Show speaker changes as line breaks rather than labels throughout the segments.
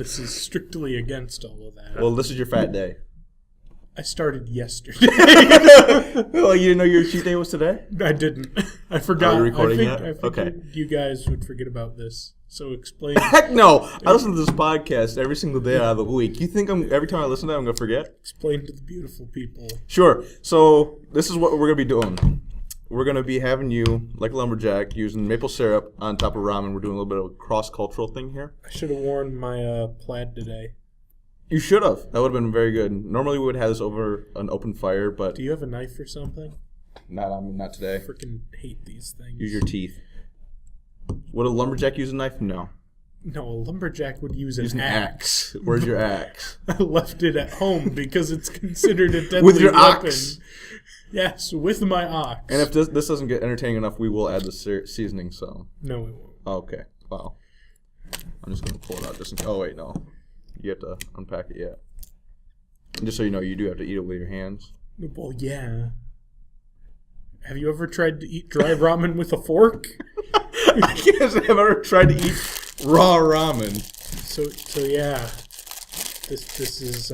this is strictly against all of that.
Well, this is your fat day.
I started yesterday.
Well, you didn't know your cheat day was today?
I didn't. I forgot.
Are you recording
I think
okay.
you guys would forget about this. So explain.
Heck no! I listen to this podcast every single day out of the week. You think every time I listen to it, I'm going to forget?
Explain to the beautiful people.
Sure. So this is what we're going to be doing. We're going to be having you, like a lumberjack, using maple syrup on top of ramen. We're doing a little bit of a cross-cultural thing here.
I should have worn my plaid today.
You should have. That would have been very good. Normally we would have this over an open fire, but...
Do you have a knife or something?
Not today.
I freaking hate these things.
Use your teeth. Would a lumberjack use a knife? No.
No, a lumberjack would use an
axe. Where's your axe?
I left it at home because it's considered a deadly
with your
weapon.
ox?
Yes, with my ox.
And if this doesn't get entertaining enough, we will add the seasoning, so...
No, we won't.
Oh, okay. Wow. I'm just going to pull it out just in case. Oh, wait, no. You have to unpack it yet. And just so you know, you do have to eat it with your hands.
Well, yeah. Have you ever tried to eat dry ramen with a fork?
I guess I've ever tried to eat raw ramen.
So yeah. This is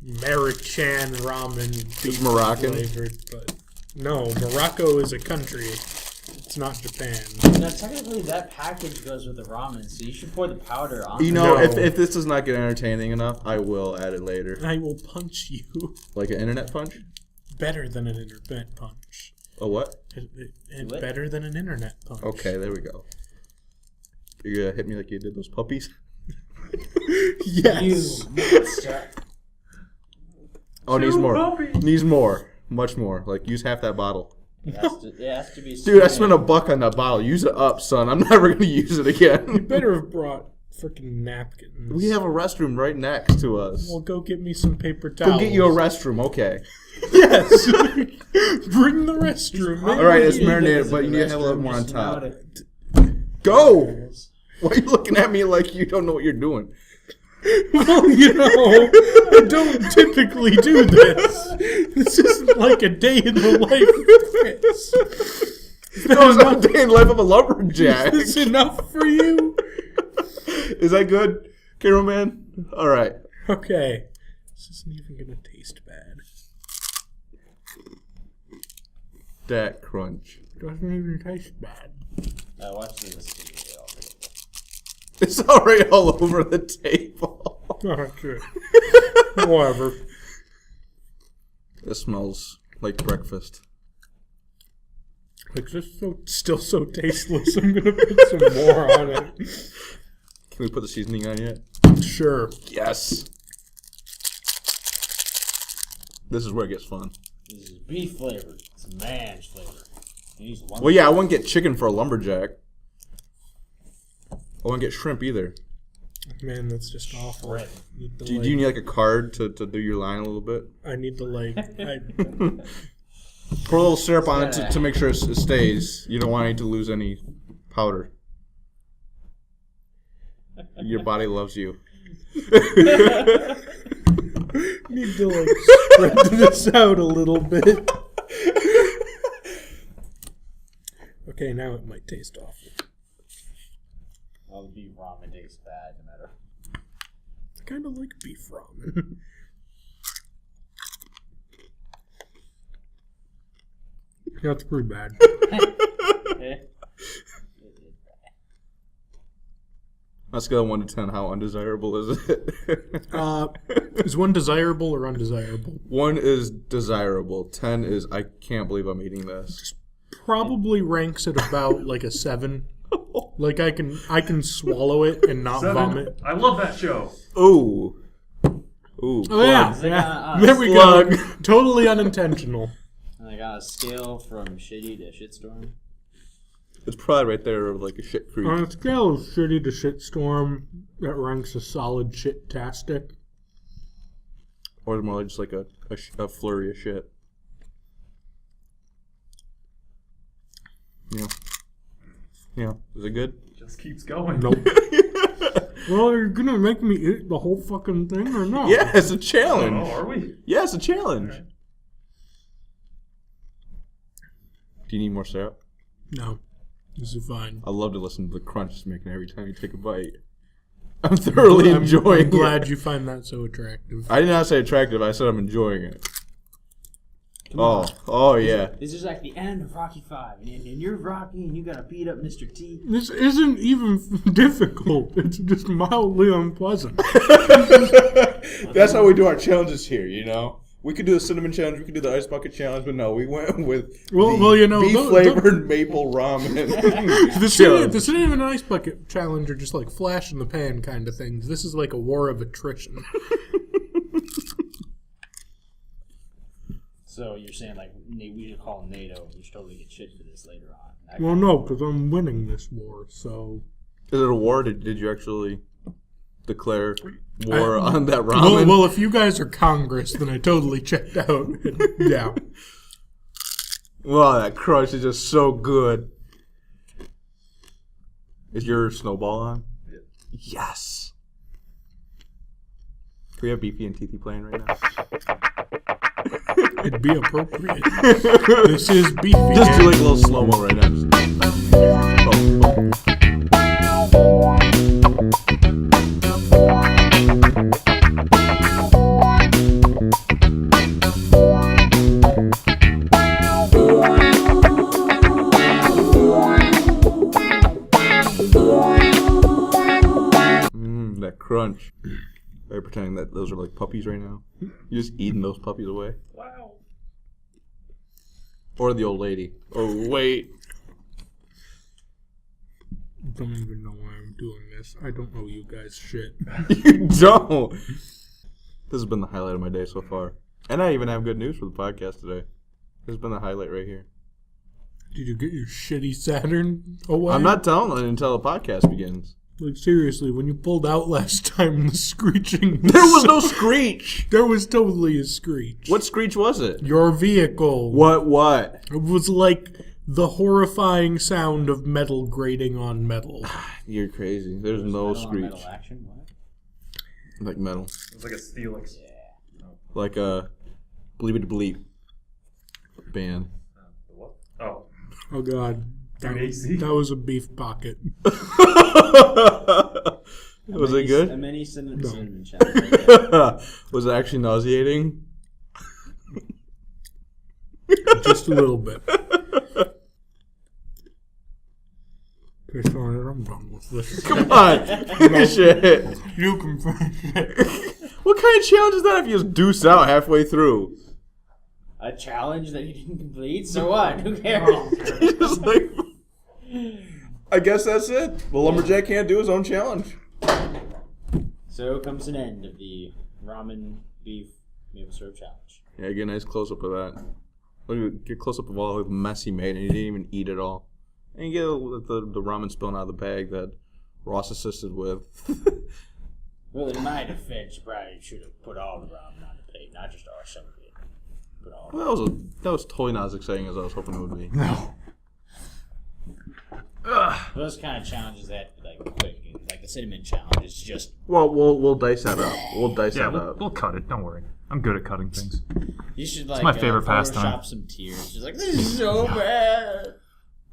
Marichan ramen.
It's Moroccan?
Flavored, but no, Morocco is a country. It's not Japan.
Now, technically, that package goes with the ramen, so you should pour the powder on.
You know,
No.
if this does not get entertaining enough, I will add it later.
I will punch you.
Like an internet punch?
Better than an internet punch.
A what?
What?
Better than an internet punch.
Okay, there we go. You're going to hit me like you did those puppies?
Yes.
You monster.
Oh, needs more.
Puppy.
Needs more. Much more. Like, use half that bottle.
It has to be.
Dude, I spent $1 on that bottle. Use it up, son. I'm never going to use it
You
again.
better have brought freaking napkins.
We have a restroom right next to us.
Well, go get me some paper towels.
Go get you a restroom, okay.
Yes. Bring the restroom.
All right, it's
Yeah,
marinated,
there's
but
a
you need to have a little
restroom
more on
just
top.
about it.
Go! Why are you looking at me like you don't know what you're doing?
Well, you know, I don't typically do this. This isn't like a day in the life of Chris.
That was not a day in the life of a lumberjack.
Is this enough for you?
Is that good, cameraman? All right.
Okay. This isn't even going to taste bad.
Dat crunch.
Doesn't even taste bad.
Watch this video.
It's already all over the table.
Oh, shit. Whatever.
It smells like breakfast.
Like, this is still so tasteless. I'm going to put some more on it.
Can we put the seasoning on yet?
Sure.
Yes. This is where it gets fun.
This is beef flavored. It's man's flavor.
Well, yeah, I wouldn't get chicken for a lumberjack. I wouldn't get shrimp either.
Man, that's just awful.
Shrimp.
Do you need like a card to do your line a little bit?
I need to, like...
Pour a little syrup on it to make sure it stays. You don't want it to lose any powder. Your body loves you.
need to, like, spread this out a little bit. Okay, now it might taste awful.
Well, the beef ramen tastes bad, no matter.
I kind of like beef ramen. That's pretty bad.
On a scale of 1 to 10, how undesirable is it?
Is 1 desirable or undesirable?
1 is desirable. 10 is I can't believe I'm eating this.
Probably ranks at about like a 7. Like I can swallow it and not
7.
vomit.
I love that show.
Ooh.
Oh
Ooh.
yeah,
It's like
yeah.
on
There we
Slug.
go. Totally unintentional.
Like on a scale from shitty to shitstorm.
It's probably right there like a shit creek.
On a scale of shitty to shitstorm, that ranks a solid shit-tastic.
Or more like just like a flurry of shit. Yeah. Yeah. Is it good?
Just keeps going.
Nope. Well, you're gonna make me eat the whole fucking thing or not?
Yeah, it's a challenge.
Oh, are we?
Yeah, it's a challenge. Do you need more syrup?
No. This is fine.
I love to listen to the crunch it's making every time you take a bite. I'm thoroughly enjoying
I'm glad you find that so attractive.
I did not say attractive. I said I'm enjoying it. Oh yeah.
This is like the end of Rocky 5, and you're Rocky, and you gotta beat up Mr. T.
This isn't even difficult. It's just mildly unpleasant.
That's how we do our challenges here, you know? We could do the cinnamon challenge, we could do the ice bucket challenge, but no, we went with beef-flavored maple ramen.
The cinnamon ice bucket challenge are just like flash in the pan kind of things. This is like a war of attrition.
So you're saying like we should call NATO and you should totally get shit for this later on.
Well, no, because I'm winning this war, so...
Is it a war? Did you actually declare war on that ramen?
Well, if you guys are Congress, then I totally checked out. Yeah.
Wow, that crunch is just so good. Is your snowball on? Yeah. Yes. Can we have BP and TT playing right now?
It'd be appropriate. This is beefy.
Just do like a little slow-mo right now. That crunch. Are you pretending that those are like puppies right now? You're just eating those puppies away?
Wow.
Or the old lady. Oh, wait.
Don't even know why I'm doing this. I don't know you guys shit.
You don't. This has been the highlight of my day so far. And I even have good news for the podcast today. This has been the highlight right here.
Did you get your shitty Saturn away?
I'm not telling it until the podcast begins.
Like, seriously, when you pulled out last time, the screeching...
There was no screech!
There was totally a screech.
What screech was it?
Your vehicle.
What?
It was like the horrifying sound of metal grating on metal.
You're crazy. There's no screech.
Metal action? What?
Like metal.
It's like a Steelix.
Yeah.
Like a bleep band.
What? Oh.
Oh, God. That was a beef pocket.
Was it good?
A mini cinnamon challenge.
Was it actually nauseating?
Just a little bit. Okay, sorry, I'm done with this.
Come on. Finish it.
You can finish it.
What kind of challenge is that if you just deuce out halfway through?
A challenge that you didn't complete? So what? Who cares?
Just like, I guess that's it. The lumberjack can't do his own challenge.
So comes an end of the ramen beef maple syrup challenge.
Yeah, get a nice close-up of that. Look, get a close-up of all the mess he made, and he didn't even eat it all. And you get the ramen spilling out of the bag that Ross assisted with.
Well, in my defense, you probably should have put all the ramen on the plate, not just our some of it. Put all.
Well, that was totally not as exciting as I was hoping it would be.
No.
Those kind of challenges that like quick, like the cinnamon challenge is just.
Well, we'll dice that up. We'll dice that up.
We'll cut it. Don't worry. I'm good at cutting things.
You should like.
It's my favorite pastime.
Photoshop some tears. Just like this is so bad.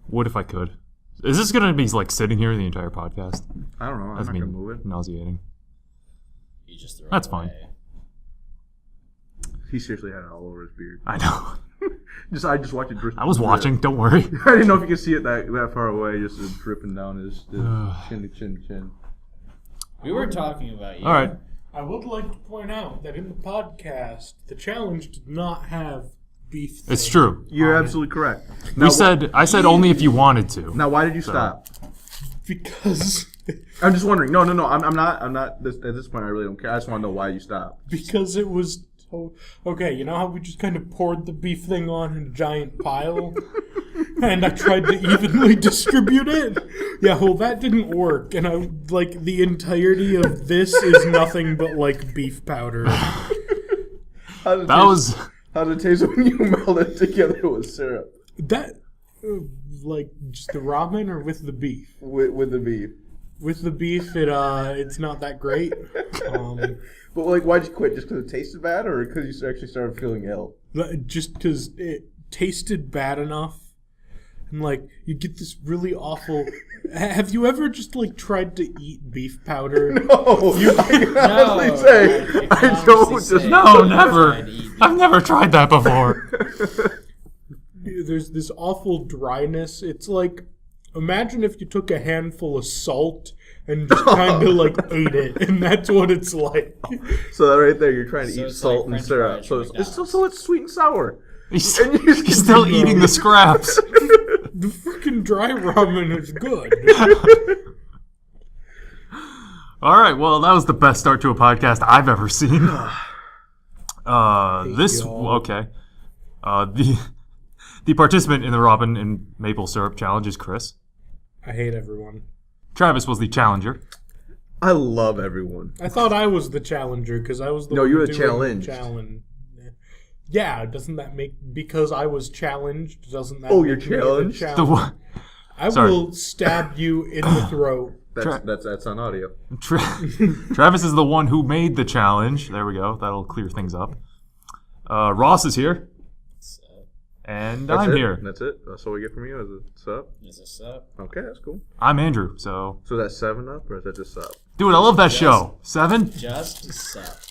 What if I could? Is this gonna be like sitting here the entire podcast?
I don't know. I'm
That's
not
me
gonna move it.
nauseating.
You just throw
That's
it
fine.
away.
He seriously had it all over his beard.
I know.
I just watched it drip.
I was watching. Don't worry.
I didn't know if you could see it that far away, just dripping down his chin to chin.
We were talking about you.
All right.
I would like to point out that in the podcast, the challenge did not have beef.
It's true.
You're absolutely correct.
I said only if you wanted to.
Now, why did you stop?
Because
I'm just wondering. No. I'm not. At this point, I really don't care. I just want to know why you stopped.
Because it was so okay. You know how we just kind of poured the beef thing on in a giant pile, and I tried to evenly distribute it. Yeah, well, that didn't work, and I like the entirety of this is nothing but like beef powder.
How did it taste when you meld it together with syrup?
That like just the ramen or with the beef?
With the beef.
With the beef, it's not that great.
But like, why'd you quit? Just because it tasted bad, or because you actually started feeling ill?
Just because it tasted bad enough and like you get this really awful. Have you ever just like tried to eat beef powder?
No,
I
don't just
No, never. I've never tried that before.
There's this awful dryness. It's like, imagine if you took a handful of salt and just kind of like ate it, and that's what it's like.
So that right there, you're trying to eat
it's
salt
like
and
French
syrup.
fries
So
from
it's sweet and sour.
He's still eating the scraps.
The freaking dry ramen is good.
All right, well, that was the best start to a podcast I've ever seen. Okay. The participant in the Ramen and Maple Syrup Challenge is Chris.
I hate everyone.
Travis was the challenger.
I love everyone.
I thought I was the challenger because I was the
No,
one
you were
doing
challenged.
the challenge. Yeah, doesn't that make because I was challenged? Doesn't that?
Oh,
make
you're
me the
challenged?
The
challenger?
one-
I
Sorry.
will stab you in the throat.
That's on audio.
Travis is the one who made the challenge. There we go. That'll clear things up. Ross is here. And I'm here.
That's it. That's all we get from you. Is it sup?
Is this up?
Okay, that's cool.
I'm Andrew. So,
So that's 7 Up, or is that just sup?
dude, I love that show. 7?
Just sup.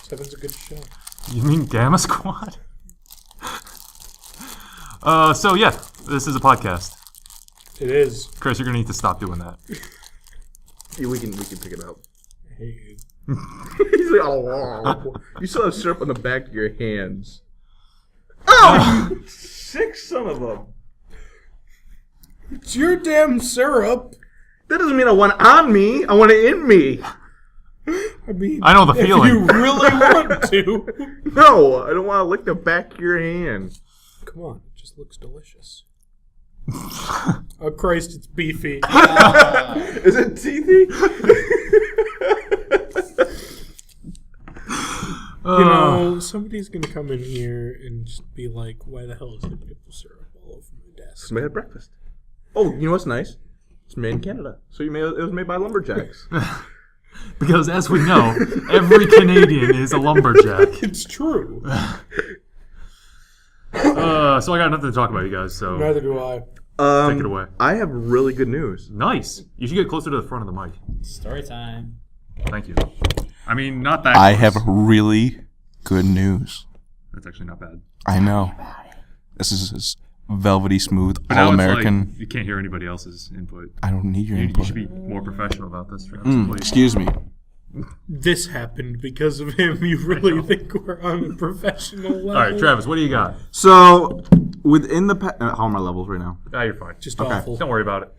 Seven's a good show.
You mean Gamma Squad? So yeah, this is a podcast.
It is.
Chris, you're gonna need to stop doing that.
Yeah, we can pick it up.
I hate you.
He's like, oh, you still have syrup on the back of your hands. Oh, you sick son of a...
It's your damn syrup.
That doesn't mean I want it on me. I want it in me.
I mean,
I know the
if
feeling.
you really want to.
No, I don't want to lick the back of your hand.
Come on, it just looks delicious. Oh Christ, it's beefy.
Is it teethy?
You know, somebody's gonna come in here and just be like, "Why the hell is there maple syrup all over my desk?"
Somebody had breakfast. Oh, you know what's nice? It's made in Canada. So it was made by lumberjacks.
Because as we know, every Canadian is a lumberjack.
It's true.
So I got nothing to talk about, you guys. So
Neither do I.
take it away.
I have really good news.
Nice. You should get closer to the front of the mic.
Story time.
Thank you. I mean, not that.
I
close.
have really good news.
That's actually not bad.
I know. This is velvety smooth,
But now
all
it's
American.
like you can't hear anybody else's input.
I don't need your
You
input.
should be more professional about this, Travis. Please.
Excuse me.
This happened because of him. You really think we're on a professional level?
All right, Travis, what do you got?
So, within the... how are my levels right now?
Ah, you're fine.
Just
Okay.
awful.
Don't worry about it.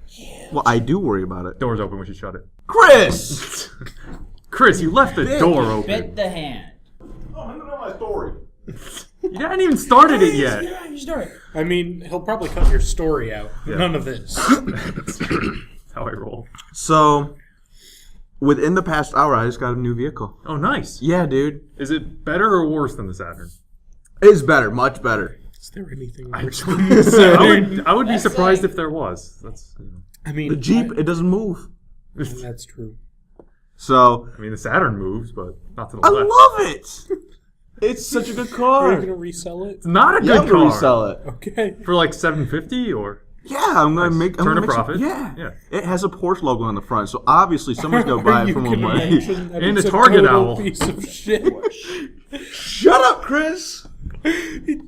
Well, I do worry about it.
Door's open. We should shut it.
Chris!
Chris, you left the door open.
Bit the hand.
Oh, I don't know my story.
You hadn't even started it yet.
Yeah, your story.
I mean, he'll probably cut your story out.
Yeah.
None of this.
That's how I roll.
So, within the past hour, I just got a new vehicle.
Oh, nice.
Yeah, dude.
Is it better or worse than the Saturn?
It's better. Much better.
Is there anything worse than this?
I would be
That's
surprised
like-
if there was. That's.
I mean,
The Jeep, it doesn't move.
that's true.
So,
I mean, the Saturn moves, but not to the
I
left.
love it. It's such a good
Are you
car.
gonna resell it?
It's not a
Yeah,
good
I'm gonna
car.
resell it.
Okay.
For like $750 or
Yeah, I'm gonna make. I'm
Turn
gonna
a
make some-
profit.
yeah.
Yeah.
It has a Porsche logo on the front, so obviously someone's gonna buy
Are
it
you
from
gonna
away.
mention that
And
it's
a Target
total
owl.
piece of shit?
Shut up, Chris.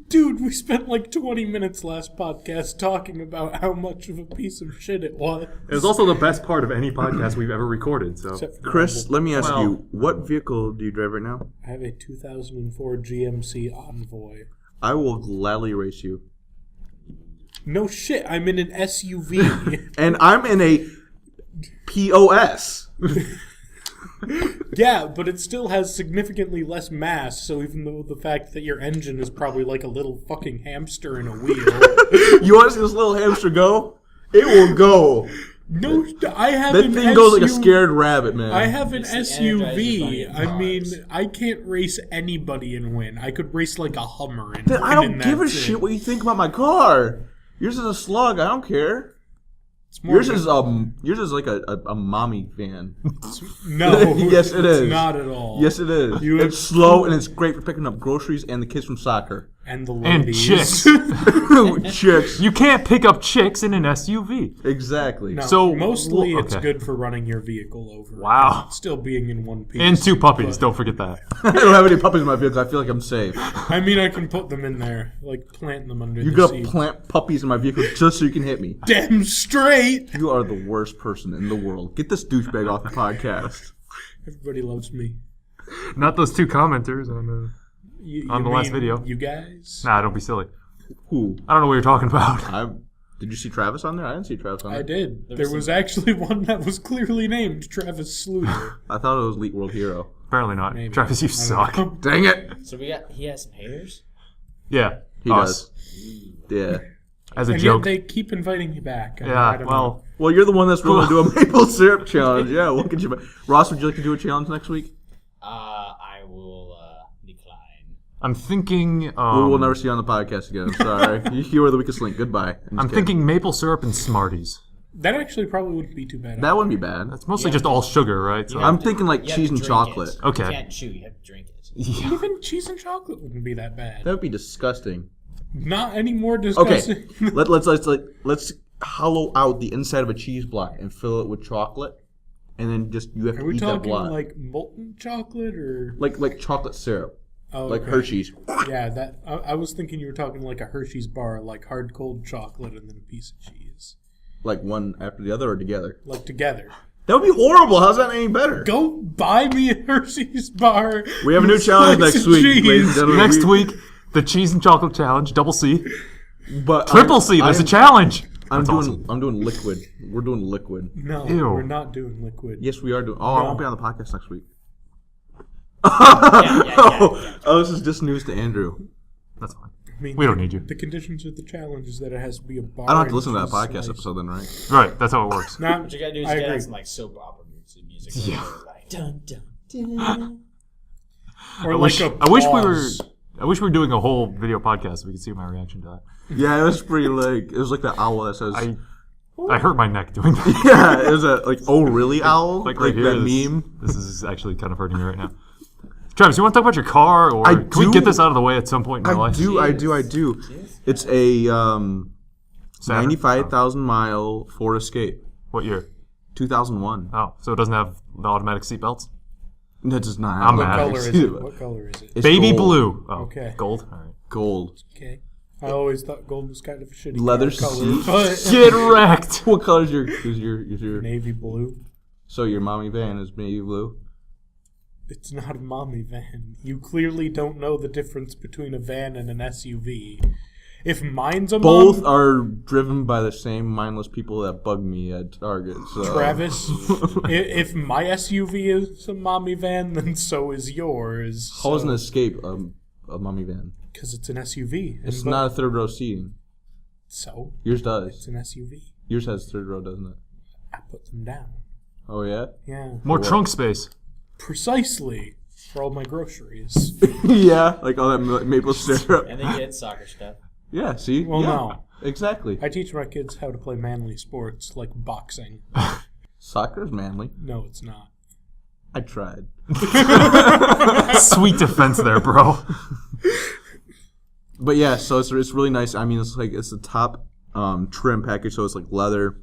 Dude, we spent like 20 minutes last podcast talking about how much of a piece of shit it was.
it was also the best part of any podcast we've ever recorded. So
Except for
Chris,
the
let me ask
Well-
you, what vehicle do you drive right now?
I have a 2004 GMC Envoy.
I will gladly race you.
No shit, I'm in an SUV.
And I'm in a POS.
Yeah, but it still has significantly less mass, so even though the fact that your engine is probably like a little fucking hamster in a wheel.
You want to see this little hamster go? It will go.
No, I have
That
an
thing goes like a
SUV.
scared rabbit, man.
I have an
It's the
SUV.
Energizer Bunny of
I mean,
cars.
I can't race anybody and win. I could race like a Hummer and
Then
win.
I don't
and
give a
that's
shit
it.
what you think about my car. Yours is a slug. I don't care.
It's more
Yours
than-
is like a mommy van.
no.
Yes, it
it's
is.
not at all.
Yes, it is.
You-
It's slow and it's great for picking up groceries and the kids from soccer.
And the
And
ladies.
chicks.
Chicks.
You can't pick up chicks in an SUV.
Exactly.
No,
So-
mostly it's
okay.
good for running your vehicle over.
Wow.
And still being in one piece.
And 2 puppies,
but-
don't forget that.
I don't have any puppies in my vehicle. I feel like I'm safe.
I mean, I can put them in there, like plant them under
You're
the
going to
seat.
plant puppies in my vehicle just so you can hit me.
Damn straight!
You are the worst person in the world. Get this douchebag off the podcast.
Everybody loves me.
Not those 2 commenters on the...
You
On the last
mean
video.
You guys?
Nah, don't be silly.
Who?
I don't know what you're talking about.
Did you see Travis on there? I didn't see Travis on there.
I did. There was actually one that was clearly named Travis Sluder.
I thought it was Elite World Hero.
Apparently not.
Maybe.
Travis, you
I don't
suck.
know.
Dang it!
So he has some haters?
Yeah.
He
us.
does. Yeah.
As a
And
joke.
yet they keep inviting you back. I
Yeah,
don't
well...
know.
Well, you're the one that's willing to do a maple syrup challenge. Yeah, we'll get you back. Ross, would you like to do a challenge next week?
I will decline.
I'm thinking...
We will never see you on the podcast again. I'm sorry. You were the weakest link. Goodbye.
I'm thinking maple syrup and Smarties.
That actually probably wouldn't be too bad.
that wouldn't be bad.
It's mostly just all sugar, right? So.
I'm thinking like
You have
cheese
to
and
drink
chocolate.
it.
Okay.
You can't chew, you have to drink it.
Even cheese and chocolate wouldn't be that bad.
That would be disgusting.
Not any more
Okay,
disgusting.
let's hollow out the inside of a cheese block and fill it with chocolate, and then just you have
Are
to
we
eat that
talking
block
like molten chocolate or
like chocolate syrup,
oh,
like
okay.
Hershey's.
Yeah, that I was thinking you were talking like a Hershey's bar, like hard cold chocolate and then a piece of cheese,
Like one after the other or together.
like together.
That would be horrible. How's that any better?
Go buy me a Hershey's bar.
We have a new
with
challenge
slice
next
of
week,
cheese.
ladies and gentlemen.
Next week, the cheese and chocolate challenge, double C.
But
Triple C, there's a challenge.
I'm
That's
doing
awesome.
I'm doing liquid. We're doing liquid.
No,
Ew.
we're not doing liquid.
Yes, we are doing. Oh, I
No.
won't be on the podcast next week.
yeah.
Oh, this is just news to Andrew.
That's fine.
I mean,
We don't need you.
The conditions of the challenge is that it has to be a bar.
I don't have to
and
listen to that
cheese
podcast
slice.
episode then, right?
Right, that's how it works.
Nah,
What you gotta do is
I
get
agree.
on some like soap opera music.
Yeah.
Like, dun, dun, dun.
Or
I
like
wish,
a
I wish we were.
pause.
I wish we were doing a whole video podcast so we could see my reaction to that.
Yeah, it was pretty like it was like the owl that says.
I hurt my neck doing that.
Yeah, it was a like oh really owl
Like right here,
that
this,
meme.
This is actually kind of hurting me right now. Travis, you want to talk about your car, or
I
can we
do.
get this out of the way at some point in my
I
life?
do. It's a
Saturn?
95,000 mile Ford Escape,
What year?
2001.
Oh, so it doesn't have the automatic seatbelts?
That does not
I'm
have
mad.
What color is it? What color is it?
It's
Baby
gold.
blue. Oh,
Okay.
Gold? All right.
Gold.
Okay. I always thought gold was kind of a shitty
Leather
color,
seat.
but
Get wrecked!
What color is your
navy blue.
So your mommy van is navy blue?
It's not a mommy van. You clearly don't know the difference between a van and an SUV. If mine's a
Both
mom,
are driven by the same mindless people that bug me at Target. So.
Travis, if my SUV is a mommy van, then so is yours.
How is an Escape a mommy van?
Because it's an SUV.
It's
but-
not a third row seating.
So,
Yours
it's
does.
an SUV.
Yours has third row, doesn't it?
I put them down.
Oh yeah.
Yeah.
More trunk space.
Precisely. For all my groceries.
Yeah, like all that maple syrup.
And they get soccer stuff.
Yeah, see?
Well,
yeah,
no.
Exactly.
I teach my kids how to play manly sports, like boxing.
Soccer's manly.
No, it's not.
I tried.
Sweet defense there, bro.
But yeah, so it's really nice. I mean, it's the top trim package, so it's like leather
Are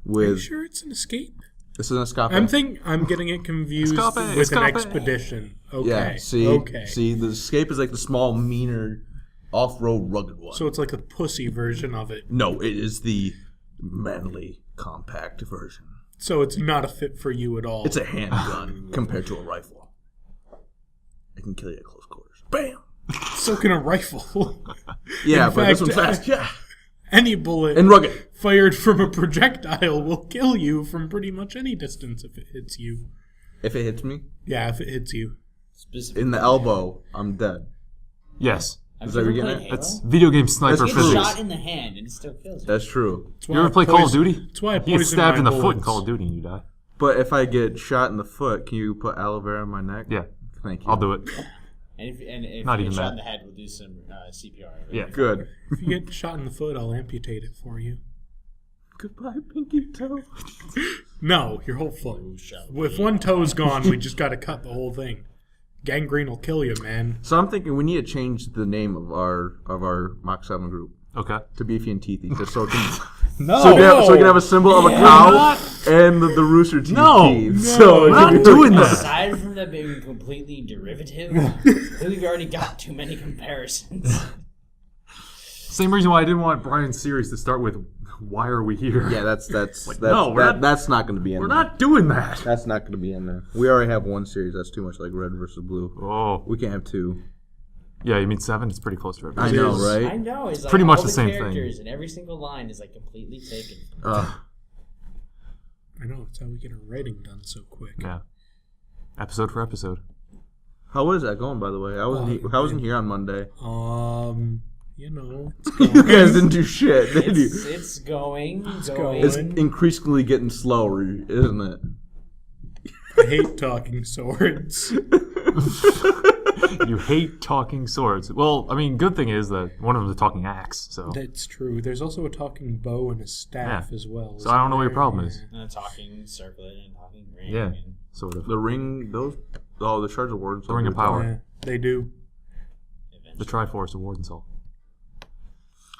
you
with.
sure it's an Escape?
This is an Escape.
I'm getting it confused
Escape,
with an
Escape.
Expedition. Okay.
Yeah. See.
Okay.
See, the Escape is like the small, meaner, off-road, rugged one.
So it's like a pussy version of it.
No, it is the manly, compact version.
So it's not a fit for you at all.
It's a handgun compared to a rifle. I can kill you at close quarters. Bam.
So can a rifle.
Yeah,
In
but this
fact,
one's fast. Yeah.
Any bullet
And rugged.
fired from a projectile will kill you from pretty much any distance if it hits you.
If it hits me
Yeah, if it hits you.
Specifically.
in the elbow, I'm dead.
Yes.
Have
Is
you
that
ever
what you're
played
getting
Halo?
That's video game sniper
That's
You get
true.
physics.
shot in the hand and it still kills you.
That's true.
That's why
You
I
ever play Call of
poison-
Duty?
That's why I
You get
poison
stabbed
my
in the foot in
bullets.
Call of Duty and you die.
But if I get shot in the foot, can you put aloe vera on my neck?
Yeah.
Thank you.
I'll do it.
And if
Not
you
even
get shot
that.
in the head, we'll do some CPR.
Yeah.
Good.
If you get shot in the foot, I'll amputate it for you.
Goodbye, pinky toe.
No, your whole foot.
Who shall
If one toe's gone, we just got to cut the whole thing. Gangrene will kill you, man.
So I'm thinking we need to change the name of our Mach7 group
Okay.
to Beefy and Teethy, just so it can
No.
so we can have a symbol of a cow and the rooster teeth.
No.
So
We're not doing that.
Aside from that being completely derivative, I think we've already got too many comparisons.
Same reason why I didn't want Brian's series to start with "Why are we here?"
Yeah, that's
no, we're not-
that's not going to be in
We're
there.
not doing that.
That's not going to be in there. We already have one series. That's too much like red versus blue.
Oh.
We can't have two.
Yeah, you mean 7? It's pretty close to it.
I know,
is.
right?
I know. It's like
Pretty much
all
the same thing.
characters and every single line is like completely taken.
I know, it's how we get our writing done so quick.
Yeah. Episode for episode.
How is that going, by the way? I wasn't here on Monday.
You know,
You guys didn't do shit, did you?
It's going.
It's increasingly getting slower, isn't it?
I hate talking swords.
You hate talking swords. Well, I mean, good thing is that one of them is a talking axe, so.
That's true. There's also a talking bow and a staff as well.
So I don't know what your problem is.
And a talking circlet and a talking ring.
Yeah,
And
sort of.
The ring, the shards of wards.
The ring of power.
Yeah, they do.
The Triforce of Wardensaw.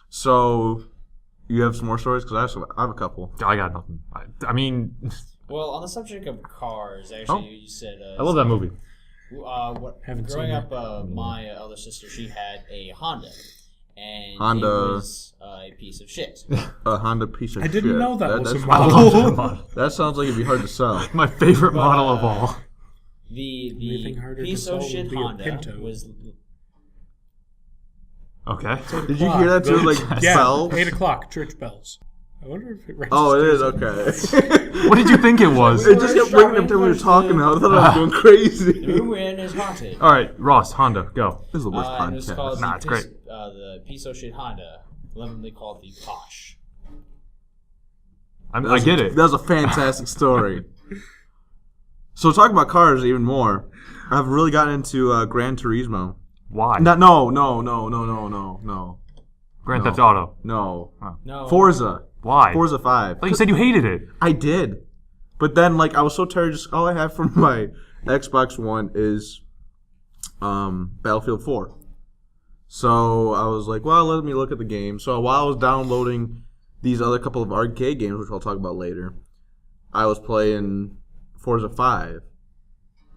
So, you have some more stories? Because I have a couple.
I got nothing. I mean,
well, on the subject of cars, actually, you said.
I love that movie.
Haven't
Growing
seen
up, my other sister, she had a Honda. And
Honda.
it was a piece of shit.
A Honda piece of shit.
I didn't know that was a
that's-
I
model.
love that model.
That sounds like it'd be hard to sell.
My favorite model of all.
Anything
The
harder to
piece
sell
of
would
shit
be a
Honda
Pinto.
was.
Okay.
Did you hear that too? Like
Yeah,
bells?
8 o'clock, church bells. I wonder if it registers.
Oh, it is okay.
What did you think it was?
It just kept bringing up till we were talking. I thought I was going
The
crazy.
room we're in is haunted.
All right, Ross, Honda, go.
This is the worst
And it was
podcast.
called
Nah, it's great.
The piece of shit Honda, lovingly called the Posh.
I get it.
That was a fantastic story. So talking about cars even more, I've really gotten into Gran Turismo.
Why?
No.
Grand Theft Auto.
No.
No.
Forza.
Why?
Forza 5.
Like you said, you hated it.
I did. But then, like, I was so tired. Just all I have from my Xbox One is Battlefield 4. So I was like, well, let me look at the game. So while I was downloading these other couple of arcade games, which I'll talk about later, I was playing Forza 5.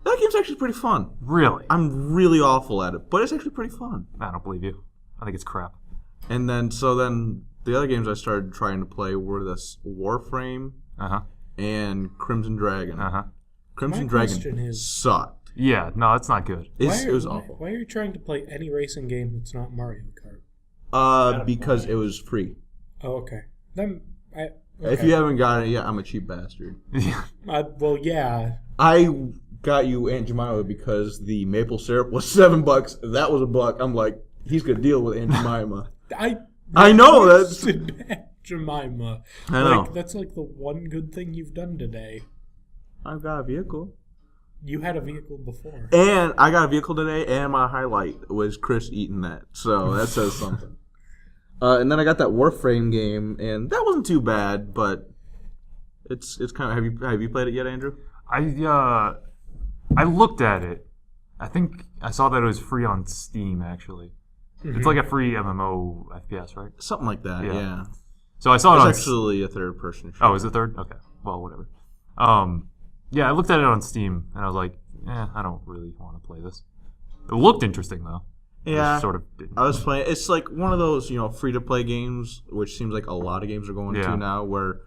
That game's actually pretty fun.
Really?
I'm really awful at it, but it's actually pretty fun.
I don't believe you. I think it's crap.
And then, the other games I started trying to play were this Warframe
Uh-huh.
and Crimson Dragon.
Uh-huh.
Crimson
My
Dragon
question is-
sucked.
Yeah, no, it's not good.
It was awful.
Why are you trying to play any racing game that's not Mario Kart?
Because it was free.
Oh, okay. Then,
If you haven't got it yet, I'm a cheap bastard.
well, yeah.
I got you Aunt Jemima because the maple syrup was $7. That was $1. I'm like, he's gonna deal with Aunt Jemima. I know that's.
Jemima.
I know.
Like, that's like the one good thing you've done today.
I've got a vehicle.
You had a vehicle before.
And I got a vehicle today, and my highlight was Chris eating that. So that says something. And then I got that Warframe game, and that wasn't too bad, but it's kind of. Have you played it yet, Andrew?
I looked at it. I think I saw that it was free on Steam, actually.
Mm-hmm.
It's like a free MMO FPS, right?
Something like that.
Yeah.
Yeah.
So I saw it on
It's actually a third-person shooter.
Oh, is it third? Okay. Well, whatever. Yeah, I looked at it on Steam, and I was like, I don't really want to play this. It looked interesting, though.
Yeah.
Just sort of didn't.
I was playing. It's like one of those, free-to-play games, which seems like a lot of games are going to now, where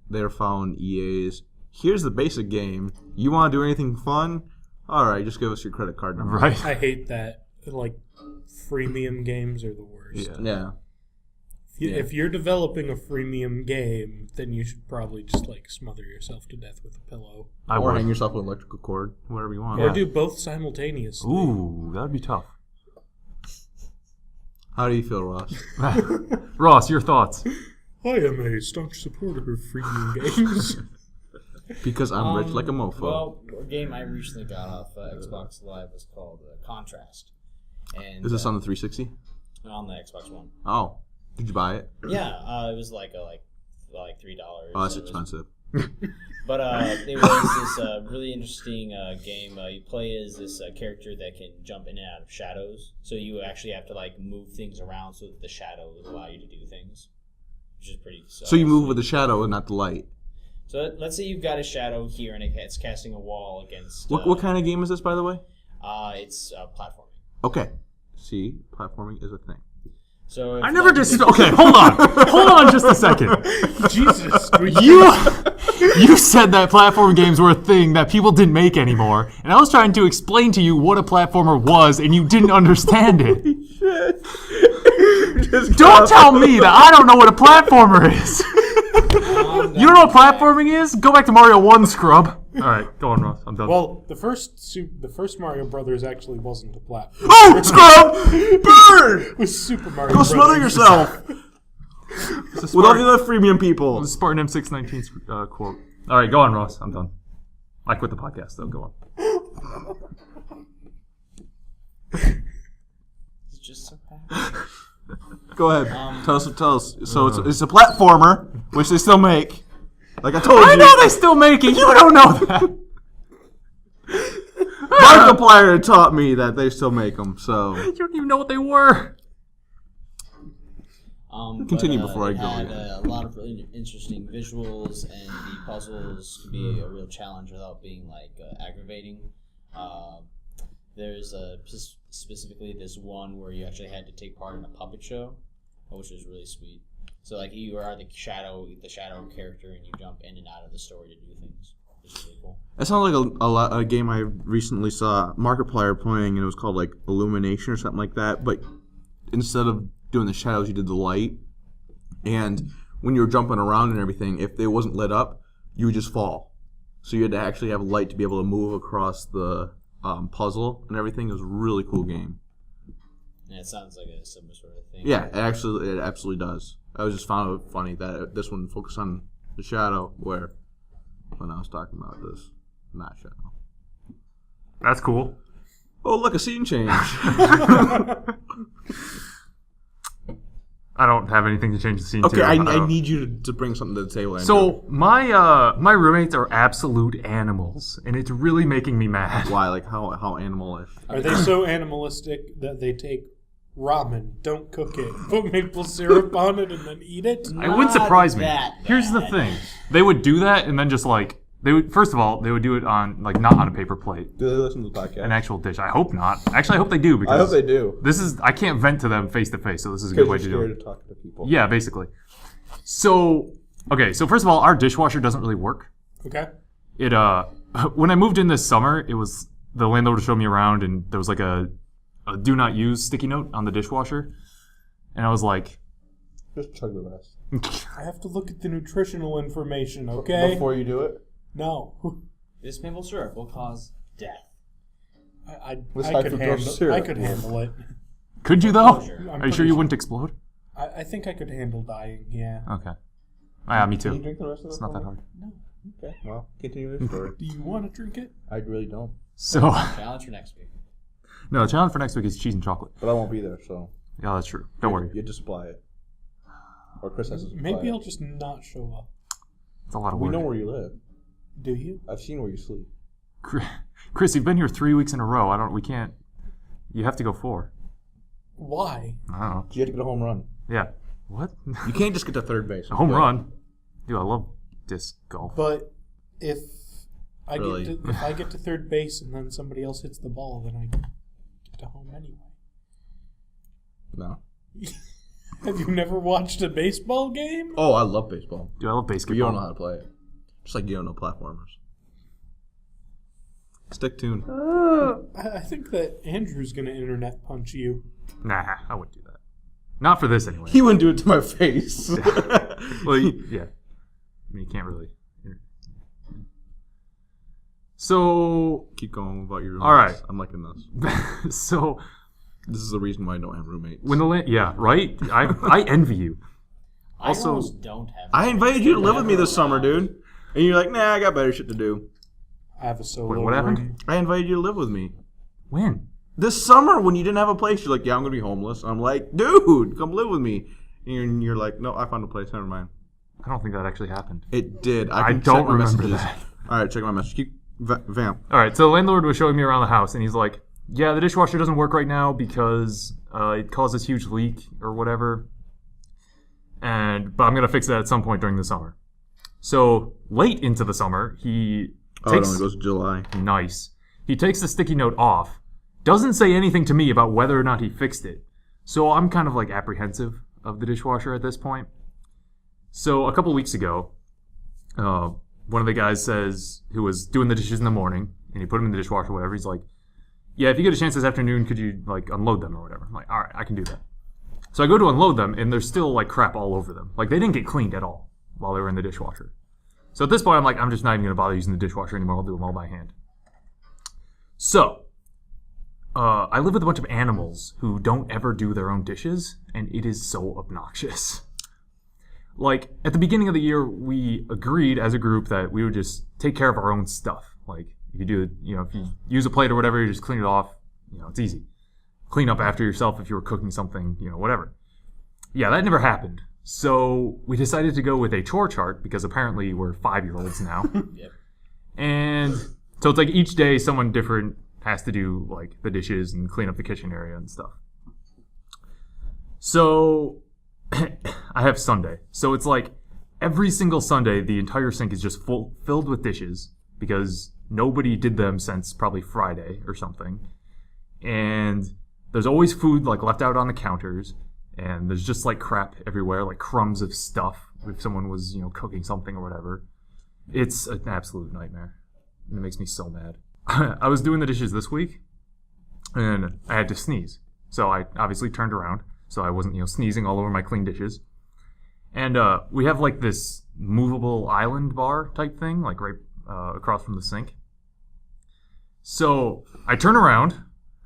they're following EA's. Here's the basic game. You want to do anything fun? All right, just give us your credit card number.
Right.
I hate that. Like, freemium games are the worst.
Yeah.
Yeah.
If you're developing a freemium game, then you should probably just, like, smother yourself to death with a pillow.
Or hang yourself with an electrical cord, whatever you want.
Or do both simultaneously.
Ooh, that'd be tough.
How do you feel, Ross?
Ross, your thoughts?
I am a staunch supporter of freemium games.
Because I'm rich like a mofo.
Well, a game I recently got off Xbox Live was called Contrast. And
Is this on the 360?
on the Xbox One?
Oh. Did you buy it?
Yeah, it was like $3.
Oh, that's
It was
expensive.
But it was this really interesting game. You play as this character that can jump in and out of shadows. So you actually have to like move things around so that the shadows allow you to do things, which is pretty.
So you move with the shadow and not the light.
So let's say you've got a shadow here and it's casting a wall against.
What kind of game is this, by the way?
It's platforming.
Okay. See, platforming is a thing.
So
I never just. Okay, hold on just a second.
Jesus,
You said that platform games were a thing that people didn't make anymore, and I was trying to explain to you what a platformer was, and you didn't understand it. Don't tell me that I don't know what a platformer is. You don't know what platforming is? Go back to Mario 1, scrub. All right, go on, Ross. I'm done.
Well, the first Mario Brothers actually wasn't a platform.
Oh, scrub! Burn!
It was Super Mario
Go
Brothers.
smother yourself! With all the other freemium people.
The Spartan M619's quote. All right, go on, Ross. I'm done. I quit the podcast, though. Go on.
It's just so bad.
Go ahead. Tell us. So it's a platformer, which they still make. Like I told you.
I know they still make it. You don't know that.
Markiplier taught me that they still make them. So
You don't even know what they were.
Continue before I go
Had
again.
a lot of really interesting visuals, and the puzzles could be a real challenge without being like aggravating. There's specifically this one where you actually had to take part in a puppet show, which was really sweet. So like you are the shadow character, and you jump in and out of the story to do things. Which is really cool.
That sounds like a game I recently saw Markiplier playing, and it was called like Illumination or something like that. But instead of doing the shadows, you did the light. And when you were jumping around and everything, if they wasn't lit up, you would just fall. So you had to actually have light to be able to move across the puzzle and everything. It was a really cool game.
Yeah, it sounds like a similar sort of thing.
Yeah, it absolutely does. I just found it funny that this one focused on the shadow, where when I was talking about this, not shadow.
That's cool.
Oh, look, a scene change.
I don't have anything to change the scene
Okay,
to.
I need you to bring something to the table. Andrew.
So my roommates are absolute animals, and it's really making me mad.
Why? Like how animalish?
Are they so animalistic that they take ramen, don't cook it, put maple syrup on it, and then eat it?
It wouldn't surprise me.
that
Here's the
bad.
thing: they would do that, and then just like they would. First of all, they would do it on like not on a paper plate,
Do they listen to the podcast?
an actual dish. I hope not. Actually, I hope they do because
I hope they do.
This is I can't vent to them face to face, so this is a good way to do it.
to talk to people.
Yeah, basically. So okay, so first of all, our dishwasher doesn't really work.
Okay.
It when I moved in this summer, it was the landlord showed me around, and there was like a do not use sticky note on the dishwasher, and I was like,
Just chug the rest.
I have to look at the nutritional information, okay?
Before you do it?
No.
This maple syrup will cause death.
I
With high
could
fructose
handle.
syrup.
I could handle it.
could you though?
Sure.
I'm
Are you
pretty
sure you wouldn't explode?
I think I could handle dying. Yeah.
Okay. Yeah, me
Can you
too.
drink the rest of
It's
it?
not that hard.
No.
Okay, well, continue the story.
Do you want to drink it?
I really don't.
So
Challenge for next week.
no, the challenge for next week is cheese and chocolate.
But I won't be there, so.
Yeah, that's true. Don't worry.
You have to supply it. Or Chris has to supply
Maybe
it.
I'll just not show up.
It's a lot of
We
work.
know where you live.
Do you?
I've seen where you sleep.
Chris, you've been here 3 weeks in a row. We can't. You have to go 4.
Why?
I don't know.
You have to get a home run.
Yeah. What?
You can't just get to third base.
A home run? Dude, I love disc golf.
But if I
Really?
get to third base and then somebody else hits the ball, then I get to home anyway.
No.
Have you never watched a baseball game?
Oh, I love baseball.
Dude, I love
But
basketball.
you don't know how to play it. Just like you don't know platformers. Stick tune.
I think that Andrew's gonna internet punch you.
Nah, I wouldn't do that. Not for this anyway.
He wouldn't do it to my face.
Well, yeah. I mean, you can't really. So,
Keep going about your roommates.
All right.
I'm liking this.
so
This is the reason why I don't have roommates.
when the yeah, right? I envy you. Also-
I almost don't have.
I invited you to live with me this summer, dude. And you're like, nah, I got better shit to do.
I have a solo
Wait, what happened?
room.
I invited you to live with me.
When?
This summer when you didn't have a place, you're like, yeah, I'm going to be homeless. I'm like, dude, come live with me. And you're like, no, I found a place. Never mind.
I don't think that actually happened.
It did.
I
can
don't
check my
remember
messages.
that.
All right, check my message. Keep vamp.
All right, so the landlord was showing me around the house, and he's like, yeah, the dishwasher doesn't work right now because it caused this huge leak or whatever. But I'm going to fix that at some point during the summer. So late into the summer, he takes...
it only goes to July.
Nice. He takes the sticky note off, doesn't say anything to me about whether or not he fixed it. So I'm kind of like apprehensive of the dishwasher at this point. So a couple weeks ago, one of the guys says, who was doing the dishes in the morning, and he put them in the dishwasher or whatever, he's like, yeah, if you get a chance this afternoon, could you like unload them or whatever? I'm like, all right, I can do that. So I go to unload them, and there's still like crap all over them. Like they didn't get cleaned at all while they were in the dishwasher. So at this point, I'm like, I'm just not even going to bother using the dishwasher anymore. I'll do them all by hand. So I live with a bunch of animals who don't ever do their own dishes, and it is so obnoxious. Like, at the beginning of the year, we agreed as a group that we would just take care of our own stuff. Like, if you use a plate or whatever, you just clean it off. It's easy. Clean up after yourself if you were cooking something, whatever. Yeah, that never happened. So we decided to go with a chore chart because apparently we're 5-year-olds now.
Yep.
And so it's like each day someone different has to do like the dishes and clean up the kitchen area and stuff. So I have Sunday. So it's like every single Sunday the entire sink is just filled with dishes because nobody did them since probably Friday or something. And there's always food like left out on the counters, and there's just like crap everywhere, like crumbs of stuff if someone was, cooking something or whatever. It's an absolute nightmare. And it makes me so mad. I was doing the dishes this week, and I had to sneeze. So I obviously turned around, so I wasn't, sneezing all over my clean dishes. And we have like this movable island bar type thing, like right across from the sink. So I turn around,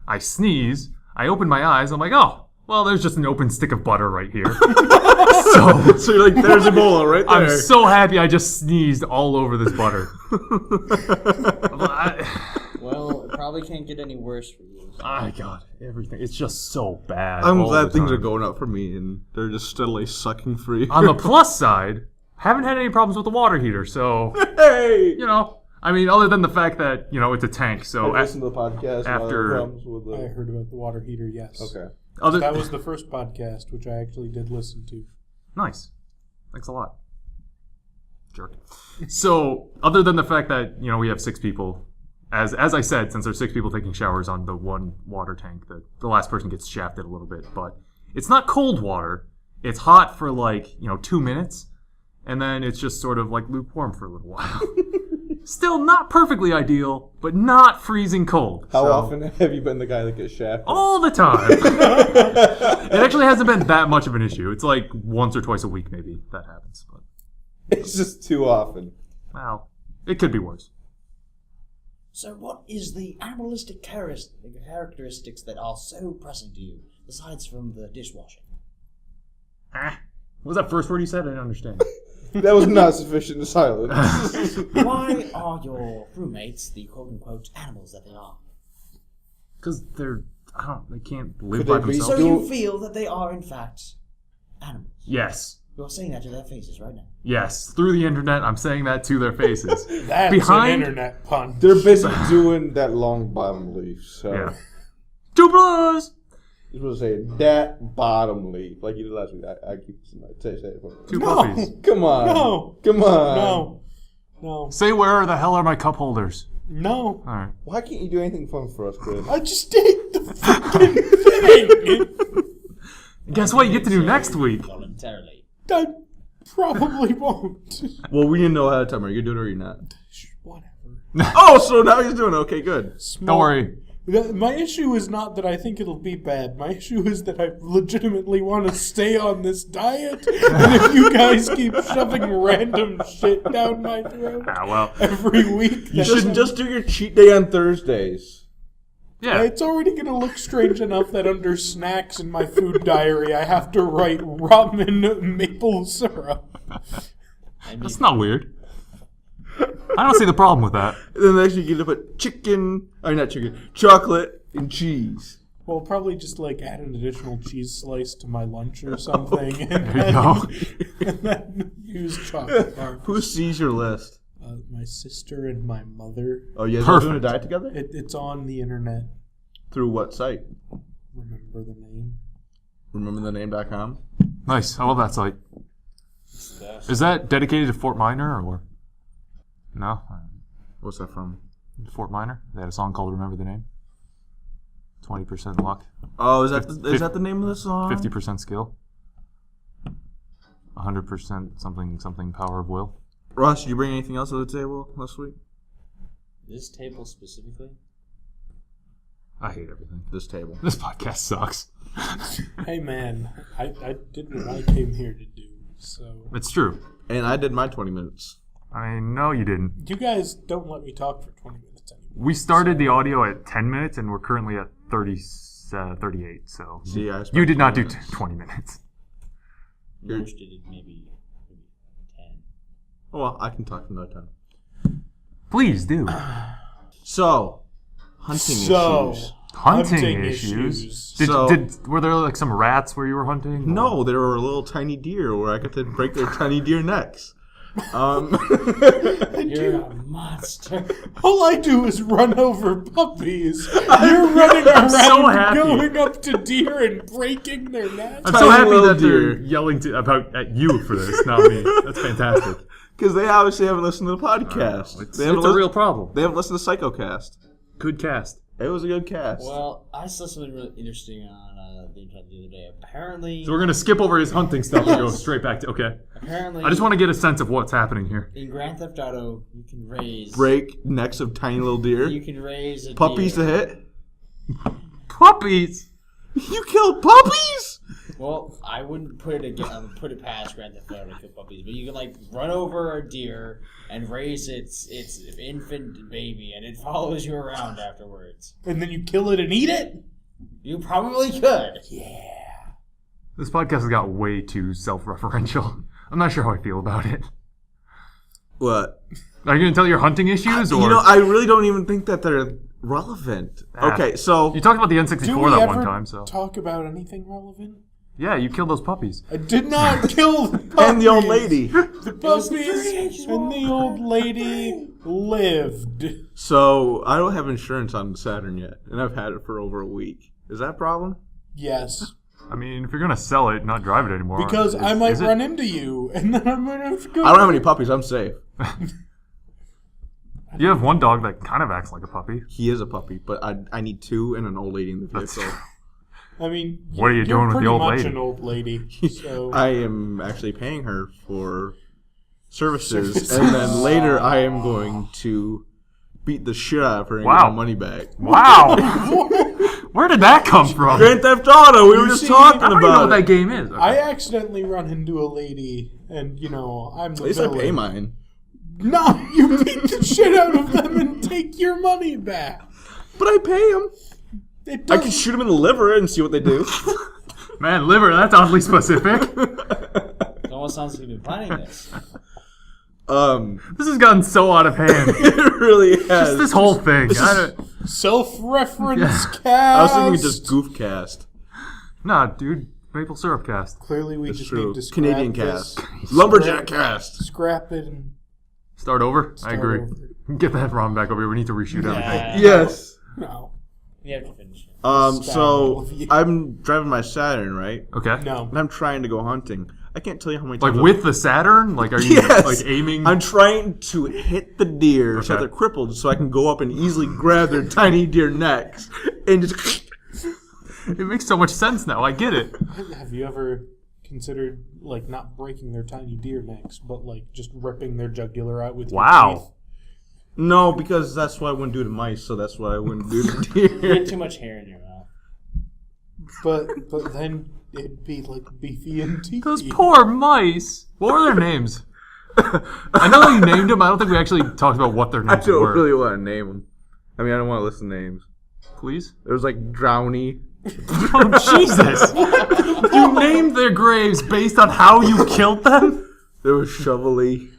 I sneeze, I open my eyes, I'm like, oh, well, there's just an open stick of butter right here.
So you're like, there's Ebola right there.
I'm so happy I just sneezed all over this butter.
Well, it probably can't get any worse for you. So.
My God, everything. It's just so bad.
I'm
all
glad
the
things
time.
are going up for me, and they're just steadily sucking free.
On the plus side, haven't had any problems with the water heater, so,
Hey!
other than the fact that, it's a tank, so...
Listen to the podcast.
after-
I heard about the water heater, yes.
Okay.
That was the first podcast, which I actually did listen to.
Nice. Thanks a lot. Jerk. So, other than the fact that, we have 6 people, as I said, since there's 6 people taking showers on the one water tank, the last person gets shafted a little bit, but it's not cold water. It's hot for 2 minutes, and then it's just sort of like lukewarm for a little while. Still not perfectly ideal, but not freezing cold.
How often have you been the guy that gets shafted?
All the time. It actually hasn't been that much of an issue. It's like once or twice a week maybe that happens. But
It's just too often.
well, it could be worse.
So what is the animalistic characteristics that are so pressing to you, besides from the dishwashing?
What was that first word you said? I didn't understand.
That was not sufficient to silence.
Why are your roommates the quote-unquote animals that they are?
Because they can't live
Could
by
they be
themselves.
So you feel that they are, in fact, animals?
Yes.
You're saying that to their faces right now.
Yes. Through the internet, I'm saying that to their faces.
That's
Behind-
an internet pun.
They're busy doing that long bottom leaf, so...
Yeah. 2 plus!
I was going to say, that bottom leaf. Like you did last week. I keep say it for me.
2
No.
puppies.
Come on.
No.
Come on.
No.
Say where the hell are my cup holders?
No.
Alright.
Why can't you do anything fun for us, Chris?
I just did the fucking thing.
Guess what you get to do next week?
Voluntarily.
I probably won't.
Well, we didn't know ahead of time. Are you going to do it or are you not?
Whatever.
Oh, so now he's doing it. Okay, good.
Don't worry.
My issue is not that I think it'll be bad. My issue is that I legitimately want to stay on this diet. And if you guys keep shoving random shit down my throat
Well.
every week,
You should just do your cheat day on Thursdays.
Yeah.
it's already going to look strange enough that under snacks in my food diary, I have to write ramen maple syrup.
That's not weird. I don't see the problem with that.
And then next you get to put chocolate and cheese.
Well, probably just add an additional cheese slice to my lunch or something. And
There you go.
And then Choose chocolate bar.
Who sees your list?
My sister and my mother.
Oh, you guys are doing a diet together?
It's on the internet.
Through what site?
Remember the name?
RememberTheName.com?
Nice. I love that site. Is that dedicated to Fort Minor or no?
What's that from?
Fort Minor. They had a song called "Remember the Name." 20% luck,
Oh, is that the name of the song?
50% skill, 100% something power of will.
Ross, did you bring anything else to the table last week?
This table specifically?
I hate everything.
This table.
This podcast sucks.
Hey man, I did what I came here to do. So
It's true.
And I did my 20 minutes.
I know you didn't.
you guys don't let me talk for 20 minutes anymore.
We started the audio at 10 minutes, and we're currently at 38. So
See, I
you did not do
20 minutes.
20 minutes.
Most did it maybe 10.
Oh, well, I can talk another time.
Please do.
So, hunting issues.
Hunting issues. Were there like some rats where you were hunting?
No, there were little tiny deer where I got to break their tiny deer necks.
You're a monster.
All I do is run over puppies. You're running around
so happy.
going up to deer and breaking their necks.
I'm so
Tiny
happy
little
that they're
deer.
yelling at you for this, not me. That's fantastic.
Because they obviously haven't listened to the podcast.
It's
They haven't
a real problem.
They haven't listened to Psychocast.
Good cast.
It was a good cast.
Well, I saw something really interesting on the internet the other day. Apparently,
So we're gonna skip over his hunting stuff and go straight back to okay.
apparently,
I just want to get a sense of what's happening here.
in Grand Theft Auto, you can raise
Break necks of tiny little deer.
You can raise a
Puppies
deer.
to hit.
Puppies.
You killed puppies?
Well, I wouldn't put it past Grand Theft Auto to kill puppies, but you can like run over a deer and raise its infant baby, and it follows you around afterwards.
And then you kill it and eat it?
You probably could.
This podcast has got way too self-referential. I'm not sure how I feel about it.
What?
Are you gonna tell your hunting issues, or
You know, I really don't even think that they're relevant. Okay, so
you talked about the N64
Do we
that
ever
one time? So
talk about anything relevant?
yeah, you killed those puppies.
I did not kill the puppies.
and the old lady.
The puppies and the old lady lived.
So I don't have insurance on the Saturn yet, and I've had it for over a week. Is that a problem?
Yes.
I mean, if you're gonna sell it, not drive it anymore,
Because I might
is it?
run into you, and then I'm going to have to go.
I don't have any puppies. I'm safe.
You have one dog that kind of acts like a puppy.
He is a puppy, but I need two and an old lady in the
That's-
vehicle.
I mean,
What are you
you're
doing with the
pretty
old
much
lady?
an old lady. So
I am actually paying her for services, and then later I am going to beat the shit out of her and
Wow.
get my money back.
Wow, where did that come from?
Grand Theft Auto. We were just
see,
talking
I don't even know
about
what
it.
that game is. Okay.
I accidentally run into a lady, and I'm the
At least I
villain.
pay mine.
No, you beat the shit out of them and take your money back.
But I pay them.
It
I
doesn't.
can shoot them in the liver and see what they do.
Man, liver, that's oddly specific.
It almost sounds like you've been planning this.
This has gotten so out of hand.
It really has.
Just this whole thing.
Self-reference cast.
I was thinking just goof cast.
Nah, dude. Maple Syrup Cast.
Clearly, we
That's
just
true.
need to scrap
Canadian
this.
cast. Lumberjack cast.
Scrap it and
Start over? I
start
agree.
over.
Get that ramen back over here. We need to reshoot everything.
Yes.
No,
You have to finish it.
all
So
of you.
I'm driving my Saturn, right?
Okay.
no.
And I'm trying to go hunting. I can't tell you how many
Like
times.
with the Saturn? Like, are you
Yes.
like aiming?
I'm trying to hit the deer so
Okay.
they're crippled, so I can go up and easily grab their tiny deer necks and just.
It makes so much sense now. I get it.
Have you ever considered not breaking their tiny deer necks, but just ripping their jugular out with your
Wow.
teeth?
No, because that's what I wouldn't do to mice, so that's what I wouldn't do to
You
deer.
get too much hair in your mouth.
But then it'd be beefy and teethy.
Those poor mice. What were their names? I know you named them. I don't think we actually talked about what their
I
names
don't
were.
really want to name them. I mean, I don't want to list the names.
Please?
There was Drowny.
Oh, Jesus. You named their graves based on how you killed them?
There was Shovelly.